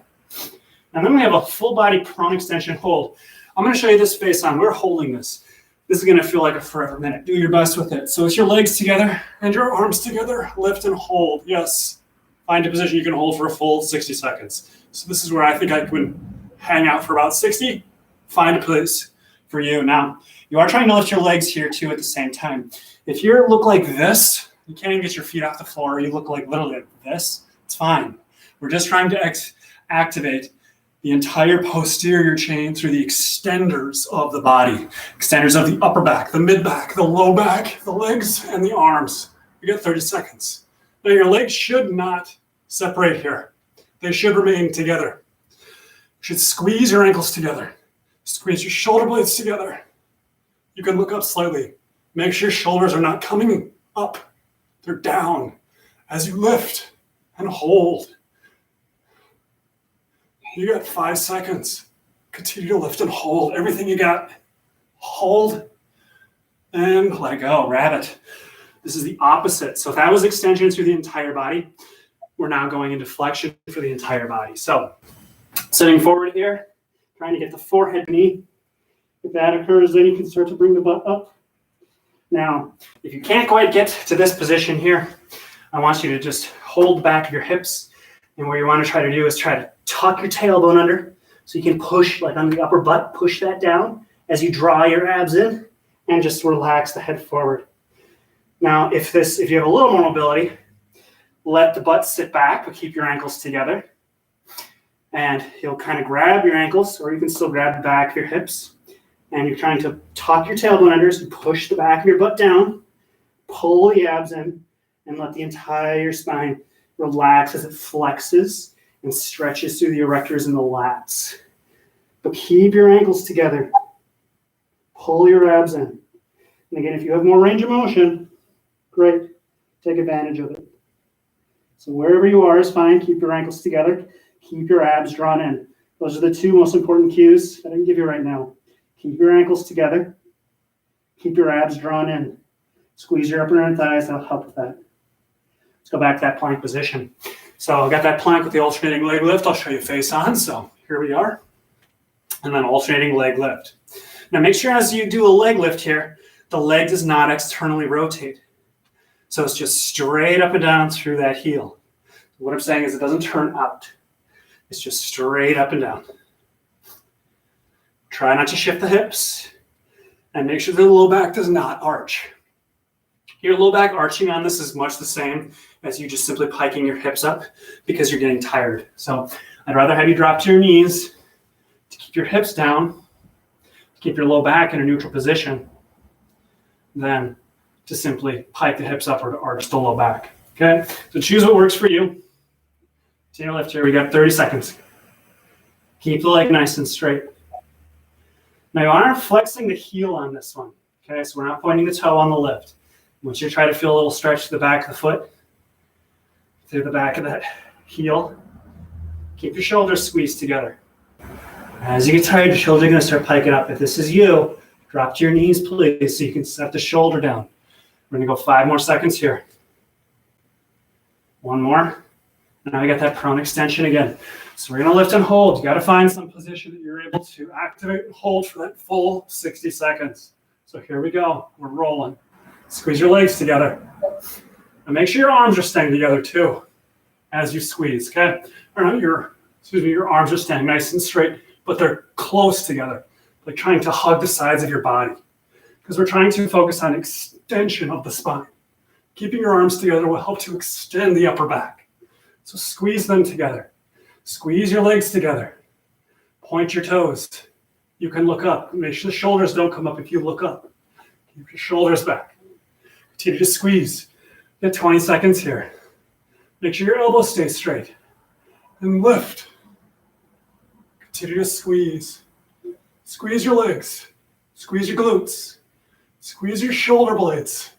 S1: And then we have a full body prone extension hold. I'm going to show you this face on. We're holding this. This is going to feel like a forever minute. Do your best with it. So it's your legs together and your arms together. Lift and hold. Yes. Find a position you can hold for a full 60 seconds. So this is where I think I would hang out for about 60. Find a place for you. Now, you are trying to lift your legs here too at the same time. If you look like this, you can't even get your feet off the floor. You look like literally like this. It's fine. We're just trying to activate the entire posterior chain through the extenders of the body. Extenders of the upper back, the mid back, the low back, the legs, and the arms. You got 30 seconds. Now your legs should not separate here. They should remain together. You should squeeze your ankles together. Squeeze your shoulder blades together. You can look up slightly. Make sure your shoulders are not coming up. They're down as you lift and hold. You got 5 seconds. Continue to lift and hold. Everything you got. Hold and let go. Rabbit. This is the opposite. So if that was extension through the entire body, we're now going into flexion for the entire body. So sitting forward here, trying to get the forehead knee. If that occurs, then you can start to bring the butt up. Now, if you can't quite get to this position here, I want you to just hold the back of your hips. And what you want to try to do is try to tuck your tailbone under so you can push, like on the upper butt, push that down as you draw your abs in and just relax the head forward. Now, if you have a little more mobility, let the butt sit back, but keep your ankles together. And you'll kind of grab your ankles, or you can still grab the back of your hips. And you're trying to tuck your tailbone under and push the back of your butt down, pull the abs in, and let the entire spine relax as it flexes and stretches through the erectors and the lats. But keep your ankles together. Pull your abs in. And again, if you have more range of motion, great. Take advantage of it. So wherever you are is fine. Keep your ankles together. Keep your abs drawn in. Those are the two most important cues that I can give you right now. Keep your ankles together. Keep your abs drawn in. Squeeze your upper inner thighs. That'll help with that. Let's go back to that plank position. So I've got that plank with the alternating leg lift. I'll show you face on. So here we are. And then alternating leg lift. Now make sure as you do a leg lift here, the leg does not externally rotate. So it's just straight up and down through that heel. What I'm saying is it doesn't turn out. It's just straight up and down. Try not to shift the hips. And make sure the low back does not arch. Your low back arching on this is much the same as you just simply piking your hips up because you're getting tired. So I'd rather have you drop to your knees to keep your hips down, to keep your low back in a neutral position, than to simply pike the hips up or to arch the low back. Okay? So choose what works for you. Continue to lift here. We got 30 seconds. Keep the leg nice and straight. Now you aren't flexing the heel on this one. Okay? So we're not pointing the toe on the lift. I want you to try to feel a little stretch to the back of the foot, through the back of that heel. Keep your shoulders squeezed together. As you get tired, your shoulders are going to start piking up. If this is you, drop to your knees, please, so you can set the shoulder down. We're going to go 5 more seconds here. 1 more. Now we got that prone extension again. So we're going to lift and hold. You got to find some position that you're able to activate and hold for that full 60 seconds. So here we go. We're rolling. Squeeze your legs together. And make sure your arms are staying together too as you squeeze, okay? Or not your arms are staying nice and straight, but they're close together, like trying to hug the sides of your body. Because we're trying to focus on extension of the spine. Keeping your arms together will help to extend the upper back. So squeeze them together. Squeeze your legs together. Point your toes. You can look up. Make sure the shoulders don't come up if you look up. Keep your shoulders back. Continue to squeeze. You got 20 seconds here. Make sure your elbows stay straight. And lift. Continue to squeeze. Squeeze your legs. Squeeze your glutes. Squeeze your shoulder blades.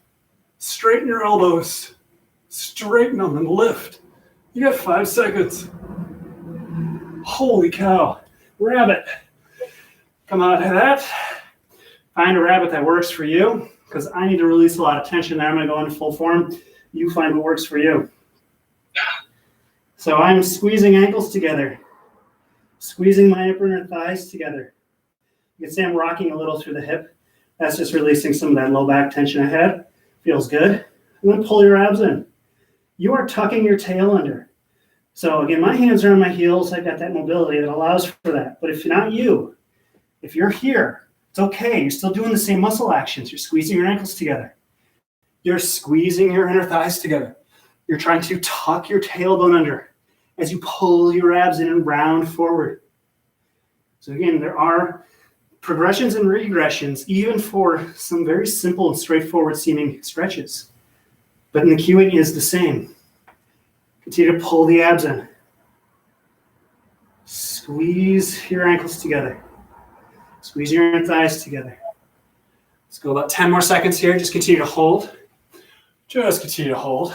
S1: Straighten your elbows. Straighten them and lift. You got 5 seconds. Holy cow. Rabbit. Come out of that. Find a rabbit that works for you, because I need to release a lot of tension there. I'm going to go into full form. You find what works for you. So I'm squeezing ankles together. Squeezing my upper inner thighs together. You can see I'm rocking a little through the hip. That's just releasing some of that low back tension I had. Feels good. I'm going to pull your abs in. You are tucking your tail under. So again, my hands are on my heels. I've got that mobility that allows for that. But if not you, if you're here, it's okay. You're still doing the same muscle actions. You're squeezing your ankles together. You're squeezing your inner thighs together. You're trying to tuck your tailbone under as you pull your abs in and round forward. So again, there are progressions and regressions, even for some very simple and straightforward seeming stretches. But the cueing is the same. Continue to pull the abs in. Squeeze your ankles together. Squeeze your inner thighs together. Let's go about 10 more seconds here. Just continue to hold. Just continue to hold.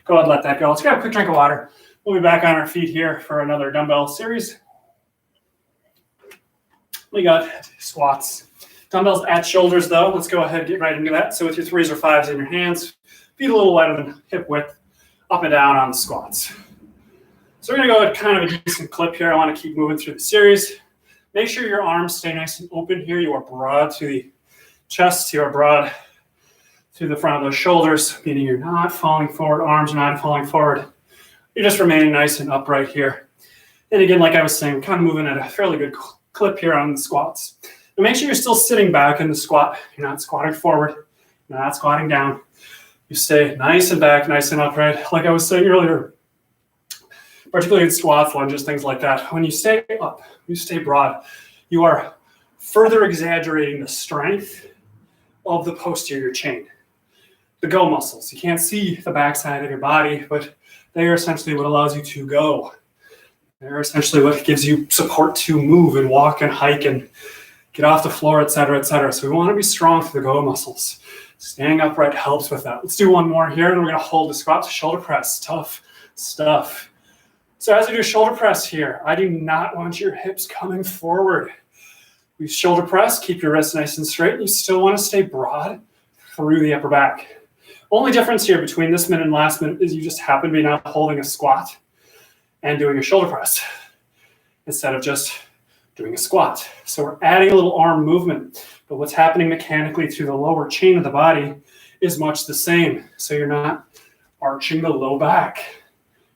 S1: Go ahead and let that go. Let's grab a quick drink of water. We'll be back on our feet here for another dumbbell series. We got squats. Dumbbells at shoulders though. Let's go ahead and get right into that. So with your 3s or 5s in your hands, feet a little wider than hip width, up and down on the squats. So we're going to go at kind of a decent clip here. I want to keep moving through the series. Make sure your arms stay nice and open here. You are broad to the chest. You are broad to the front of those shoulders, meaning you're not falling forward. Arms are not falling forward. You're just remaining nice and upright here. And again, like I was saying, kind of moving at a fairly good clip here on the squats. And make sure you're still sitting back in the squat. You're not squatting forward. You're not squatting down. You stay nice and back, nice and upright. Like I was saying earlier, particularly in squats, lunges, things like that. When you stay up, you stay broad, you are further exaggerating the strength of the posterior chain. The go muscles. You can't see the backside of your body, but they are essentially what allows you to go. They're essentially what gives you support to move and walk and hike and get off the floor, et cetera, et cetera. So we want to be strong for the go muscles. Staying upright helps with that. Let's do one more here, and we're going to hold the squat to shoulder press. Tough stuff. So as we do shoulder press here, I do not want your hips coming forward. We shoulder press, keep your wrists nice and straight. You still want to stay broad through the upper back. Only difference here between this minute and last minute is you just happen to be now holding a squat and doing a shoulder press instead of just doing a squat. So we're adding a little arm movement, but what's happening mechanically through the lower chain of the body is much the same. So you're not arching the low back.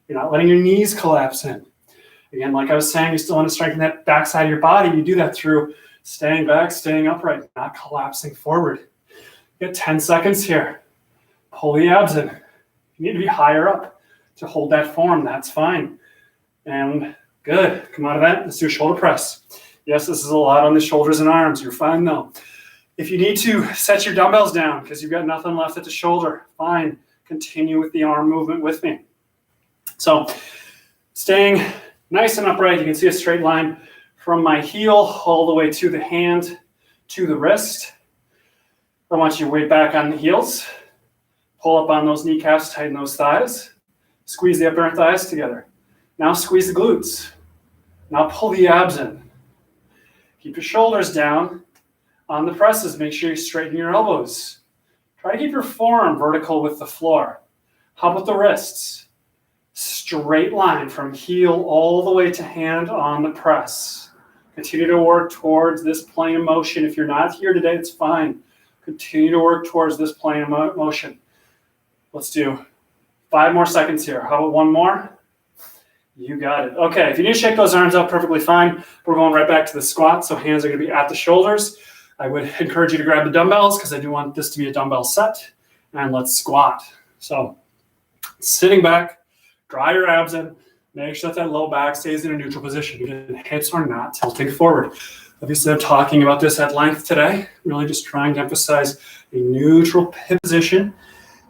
S1: You're not letting your knees collapse in. Again, like I was saying, you still want to strengthen that backside of your body. You do that through staying back, staying upright, not collapsing forward. You get 10 seconds here. Pull the abs in. You need to be higher up to hold that form. That's fine. And good. Come out of that. Let's do a shoulder press. Yes, this is a lot on the shoulders and arms. You're fine though. If you need to set your dumbbells down because you've got nothing left at the shoulder, fine. Continue with the arm movement with me. So staying nice and upright. You can see a straight line from my heel all the way to the hand, to the wrist. I want you to weight back on the heels. Pull up on those kneecaps, tighten those thighs. Squeeze the upper thighs together. Now squeeze the glutes. Now pull the abs in. Keep your shoulders down. On the presses, make sure you straighten your elbows. Try to keep your forearm vertical with the floor. How about the wrists? Straight line from heel all the way to hand on the press. Continue to work towards this plane of motion. If you're not here today, it's fine. Continue to work towards this plane of motion. Let's do 5 more seconds here. How about one more? You got it. Okay, if you need to shake those arms out, perfectly fine. We're going right back to the squat, so hands are going to be at the shoulders. I would encourage you to grab the dumbbells because I do want this to be a dumbbell set. And let's squat. So sitting back, draw your abs in. Make sure that low back stays in a neutral position. Again, hips are not tilting forward. Obviously, I'm talking about this at length today. Really just trying to emphasize a neutral hip position.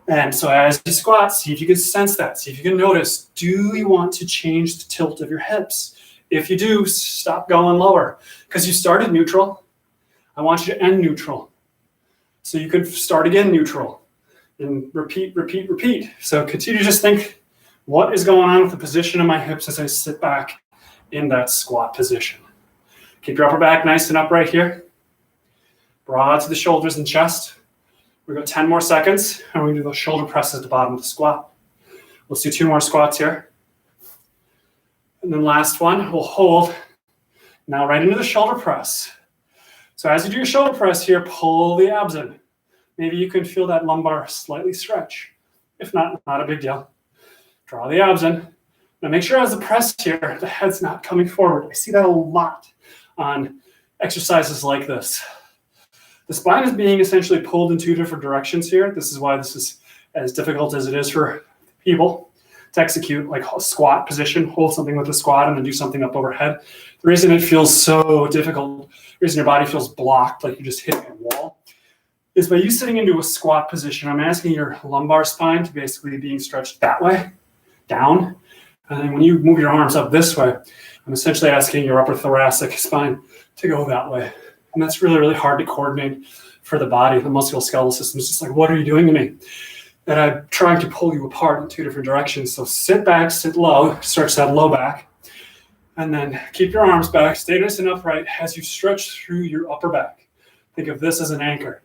S1: And so as you squat, see if you can sense that. See if you can notice, do you want to change the tilt of your hips? If you do, stop going lower. Because you started neutral. I want you to end neutral. So you could start again neutral. And repeat, repeat, repeat. So continue to just think, what is going on with the position of my hips as I sit back in that squat position? Keep your upper back nice and upright here. Broad to the shoulders and chest. We go 10 more seconds, and we're going to do those shoulder presses at the bottom of the squat. Let's do 2 more squats here. And then last one, we'll hold. Now right into the shoulder press. So as you do your shoulder press here, pull the abs in. Maybe you can feel that lumbar slightly stretch. If not, not a big deal. Draw the abs in. Now make sure as the press here, the head's not coming forward. I see that a lot on exercises like this. The spine is being essentially pulled in 2 different directions here. This is why this is as difficult as it is for people to execute, like a squat position, hold something with a squat and then do something up overhead. The reason it feels so difficult, the reason your body feels blocked, like you're just hitting a wall, is by you sitting into a squat position, I'm asking your lumbar spine to basically being stretched that way, down. And then when you move your arms up this way, I'm essentially asking your upper thoracic spine to go that way. And that's really, really hard to coordinate for the body. The musculoskeletal system is just like, what are you doing to me? And I'm trying to pull you apart in 2 different directions. So sit back, sit low, stretch that low back. And then keep your arms back, stay nice and upright as you stretch through your upper back. Think of this as an anchor.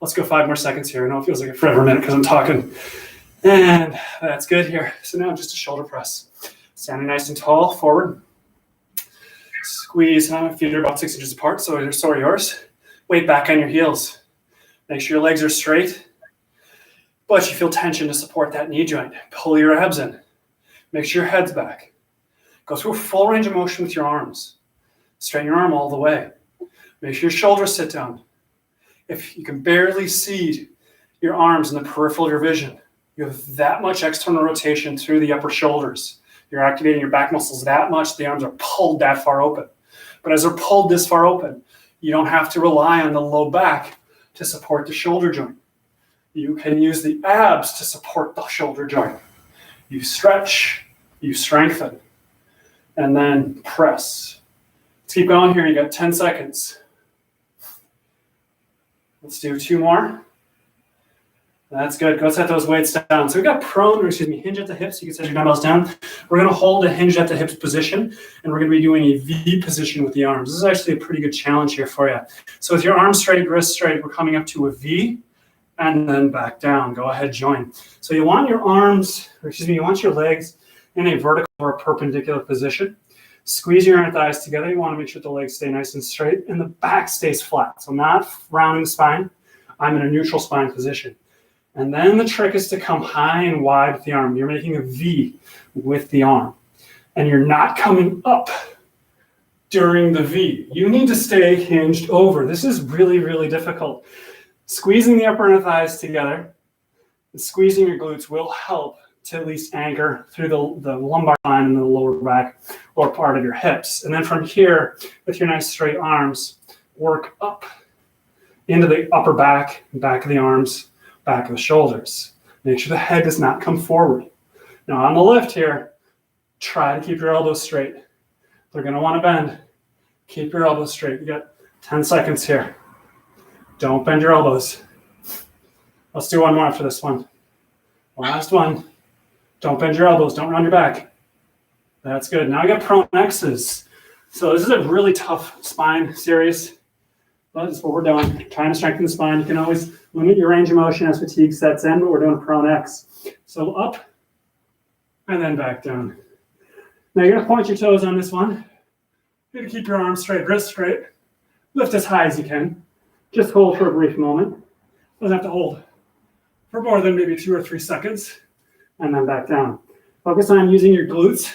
S1: Let's go 5 more seconds here. I know it feels like a forever minute because I'm talking. And that's good here. So now just a shoulder press. Standing nice and tall, forward. Squeeze, feet are about 6 inches apart, so are yours. Weight back on your heels. Make sure your legs are straight, but you feel tension to support that knee joint. Pull your abs in. Make sure your head's back. Go through a full range of motion with your arms. Straighten your arm all the way. Make sure your shoulders sit down. If you can barely see your arms in the peripheral of your vision, You have that much external rotation through the upper shoulders. You're activating your back muscles that much, the arms are pulled that far open. But as they're pulled this far open, you don't have to rely on the low back to support the shoulder joint. You can use the abs to support the shoulder joint. You stretch, you strengthen, and then press. Let's keep going here. You got 10 seconds. Let's do 2 more. That's good. Go set those weights down. So we got hinge at the hips. You can set your dumbbells down. We're going to hold a hinge at the hips position, and we're going to be doing a V position with the arms. This is actually a pretty good challenge here for you. So with your arms straight, wrists straight, we're coming up to a V, and then back down. Go ahead, join. So you want your you want your legs in a vertical or a perpendicular position. Squeeze your inner thighs together. You want to make sure the legs stay nice and straight, and the back stays flat. So not rounding the spine. I'm in a neutral spine position. And then the trick is to come high and wide with the arm. You're making a V with the arm. And you're not coming up during the V. You need to stay hinged over. This is really, really difficult. Squeezing the upper inner thighs together and squeezing your glutes will help to at least anchor through the lumbar line and the lower back or part of your hips. And then from here, with your nice straight arms, work up into the upper back of the arms, back of the shoulders. Make sure the head does not come forward. Now on the lift here, try to keep your elbows straight. They're going to want to bend. Keep your elbows straight. You got 10 seconds here. Don't bend your elbows. Let's do one more after this one. Last one. Don't bend your elbows. Don't round your back. That's good. Now I got prone X's. So this is a really tough spine series. That's what we're doing. Trying to strengthen the spine. You can always limit your range of motion as fatigue sets in, but we're doing prone X. So up and then back down. Now you're going to point your toes on this one. You're going to keep your arms straight, wrists straight. Lift as high as you can. Just hold for a brief moment. Doesn't have to hold for more than maybe 2 or 3 seconds. And then back down. Focus on using your glutes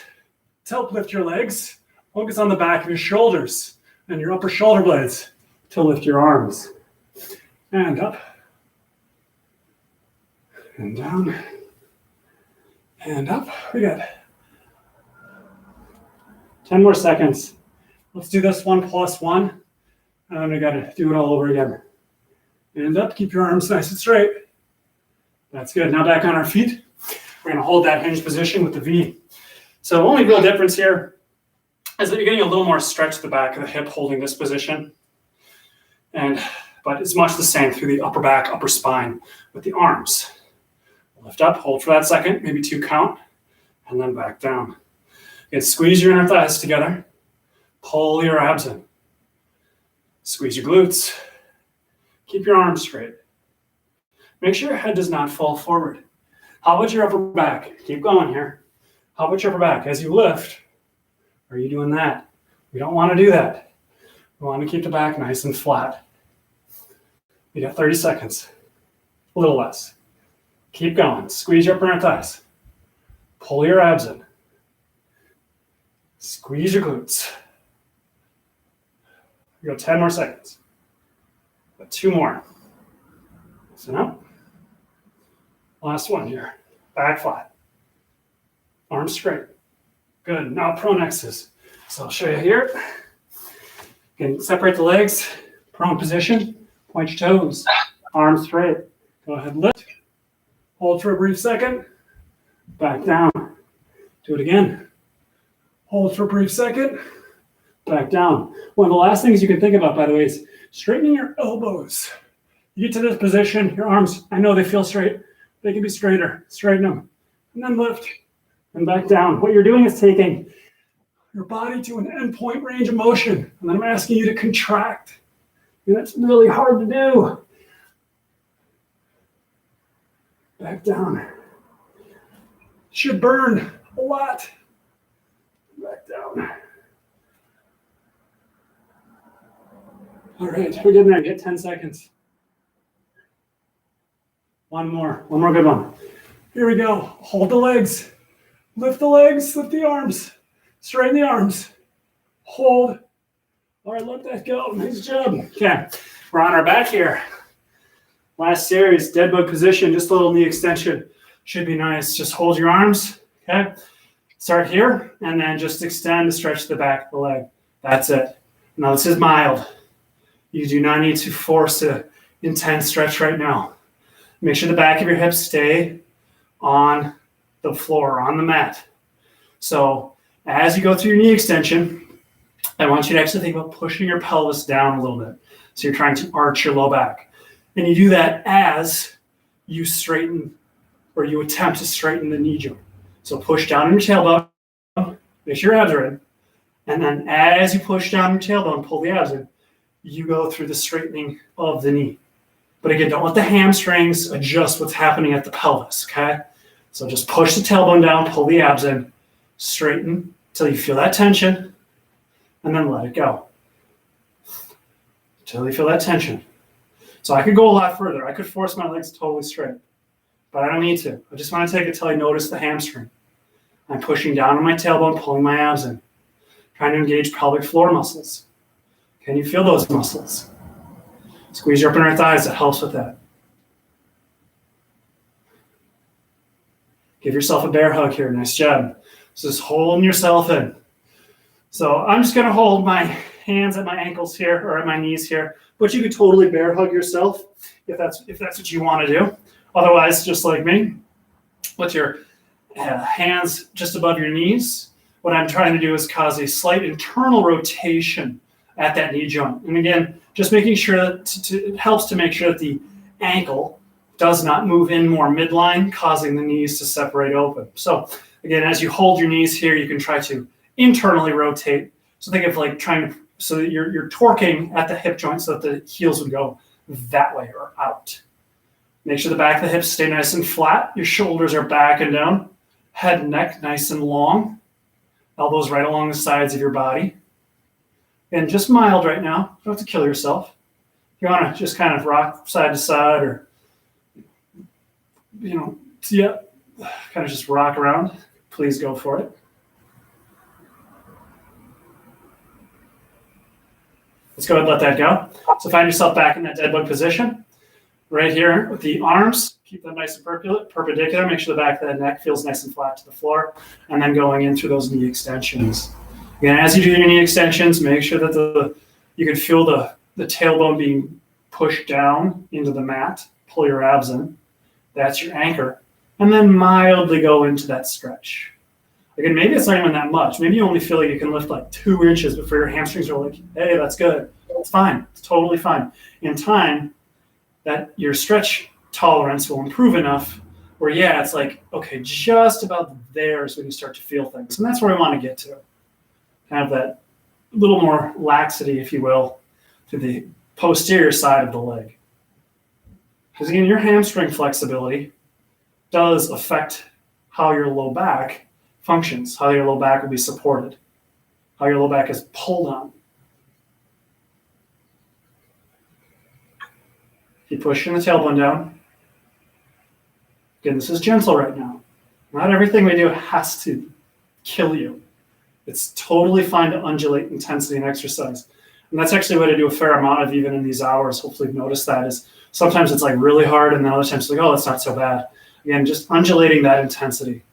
S1: to help lift your legs. Focus on the back of your shoulders and your upper shoulder blades to lift your arms. And up. And down. And up. We got 10 more seconds. Let's do this 1 plus 1. And then we got to do it all over again. And up. Keep your arms nice and straight. That's good. Now back on our feet. We're going to hold that hinge position with the V. So the only real difference here is that you're getting a little more stretch to the back of the hip holding this position. But it's much the same through the upper back, upper spine with the arms. Lift up, hold for that second, maybe 2 count, and then back down. Again, squeeze your inner thighs together. Pull your abs in. Squeeze your glutes. Keep your arms straight. Make sure your head does not fall forward. How about your upper back? Keep going here. How about your upper back? As you lift, are you doing that? We don't want to do that. We want to keep the back nice and flat. You got 30 seconds. A little less. Keep going. Squeeze your upper inner thighs. Pull your abs in. Squeeze your glutes. You got 10 more seconds. Got 2 more. Listen up. Last one here. Back flat. Arms straight. Good. Now prone X's. So I'll show you here. You can separate the legs. Prone position. Point your toes. Arms straight. Go ahead, lift. Hold for a brief second. Back down. Do it again. Hold for a brief second. Back down. One of the last things you can think about, by the way, is straightening your elbows. You get to this position, your arms, I know they feel straight. They can be straighter. Straighten them. And then lift. And back down. What you're doing is taking your body to an endpoint range of motion. And then I'm asking you to contract. And that's really hard to do. Back down. Should burn a lot. Back down. All right, we're getting there. Get 10 seconds. One more good one. Here we go. Hold the legs. Lift the arms. Straighten the arms. Hold. All right, let that go. Nice job. Okay, we're on our back here. Last series, dead bug position, just a little knee extension. should be nice. Just hold your arms, okay? Start here, and then just extend to stretch the back of the leg. That's it. Now this is mild. You do not need to force an intense stretch right now. Make sure the back of your hips stay on the floor, on the mat. So as you go through your knee extension, I want you to actually think about pushing your pelvis down a little bit. So you're trying to arch your low back. And you do that as you straighten, or you attempt to straighten the knee joint. So push down on your tailbone, make sure your abs are in. And then as you push down your tailbone, pull the abs in, you go through the straightening of the knee. But again, don't let the hamstrings adjust what's happening at the pelvis, okay? So just push the tailbone down, pull the abs in, straighten until you feel that tension, and then let it go. Until you feel that tension. So I could go a lot further. I could force my legs totally straight, but I don't need to. I just want to take it till I notice the hamstring. I'm pushing down on my tailbone, pulling my abs in, trying to engage pelvic floor muscles. Can you feel those muscles? Squeeze your upper inner thighs. That helps with that. Give yourself a bear hug here. Nice job. Just holding yourself in. So I'm just going to hold my hands at my ankles here, or at my knees here, but you could totally bear hug yourself if that's what you want to do. Otherwise, just like me, with your hands just above your knees, what I'm trying to do is cause a slight internal rotation at that knee joint. And again, just making sure that it helps to make sure that the ankle does not move in more midline, causing the knees to separate open. So again, as you hold your knees here, you can try to internally rotate. So think of like trying to, so that you're torquing at the hip joint so that the heels would go that way or out. Make sure the back of the hips stay nice and flat. Your shoulders are back and down. Head and neck nice and long. Elbows right along the sides of your body. And just mild right now. You don't have to kill yourself. If you want to just kind of rock side to side, or, kind of just rock around, please go for it. Let's go ahead and let that go. So find yourself back in that dead bug position. Right here with the arms, keep them nice and perpendicular. Make sure the back of the neck feels nice and flat to the floor. And then going in through those knee extensions. Again, as you do your knee extensions, make sure that you can feel the tailbone being pushed down into the mat. Pull your abs in. That's your anchor. And then mildly go into that stretch. Again, maybe it's not even that much. Maybe you only feel like you can lift like 2 inches before your hamstrings are like, hey, that's good. It's fine. It's totally fine. In time, that your stretch tolerance will improve enough where, it's like, okay, just about there is when you start to feel things. And that's where we want to get to. Have that little more laxity, if you will, to the posterior side of the leg. Because again, your hamstring flexibility does affect how your low back functions, how your low back will be supported, how your low back is pulled on. Keep pushing the tailbone down. Again, this is gentle right now. Not everything we do has to kill you. It's totally fine to undulate intensity in exercise. And that's actually what I do a fair amount of even in these hours. Hopefully you've noticed that is sometimes it's like really hard and then other times it's like, oh, it's not so bad. Again, just undulating that intensity.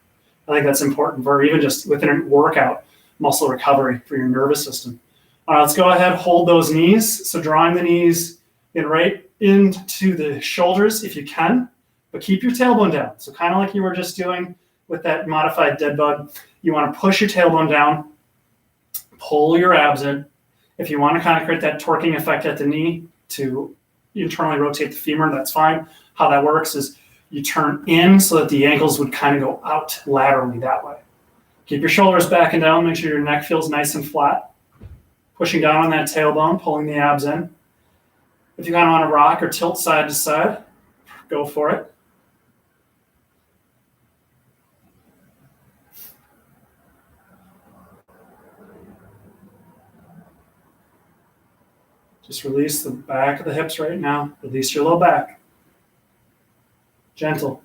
S1: I think that's important for even just within a workout, muscle recovery for your nervous system. All right, let's go ahead, hold those knees. So drawing the knees in right into the shoulders if you can, but keep your tailbone down. So kind of like you were just doing with that modified dead bug, you want to push your tailbone down, pull your abs in. If you want to kind of create that torquing effect at the knee to internally rotate the femur, that's fine. How that works is you turn in so that the ankles would kind of go out laterally that way. Keep your shoulders back and down. Make sure your neck feels nice and flat. Pushing down on that tailbone, pulling the abs in. If you kind of want to rock or tilt side to side, go for it. Just release the back of the hips right now. Release your low back. Gentle.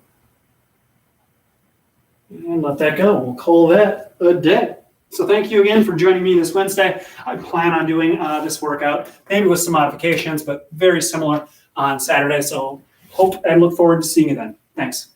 S1: And let that go. We'll call that a day. So thank you again for joining me this Wednesday. I plan on doing this workout, maybe with some modifications, but very similar on Saturday. So hope and look forward to seeing you then. Thanks.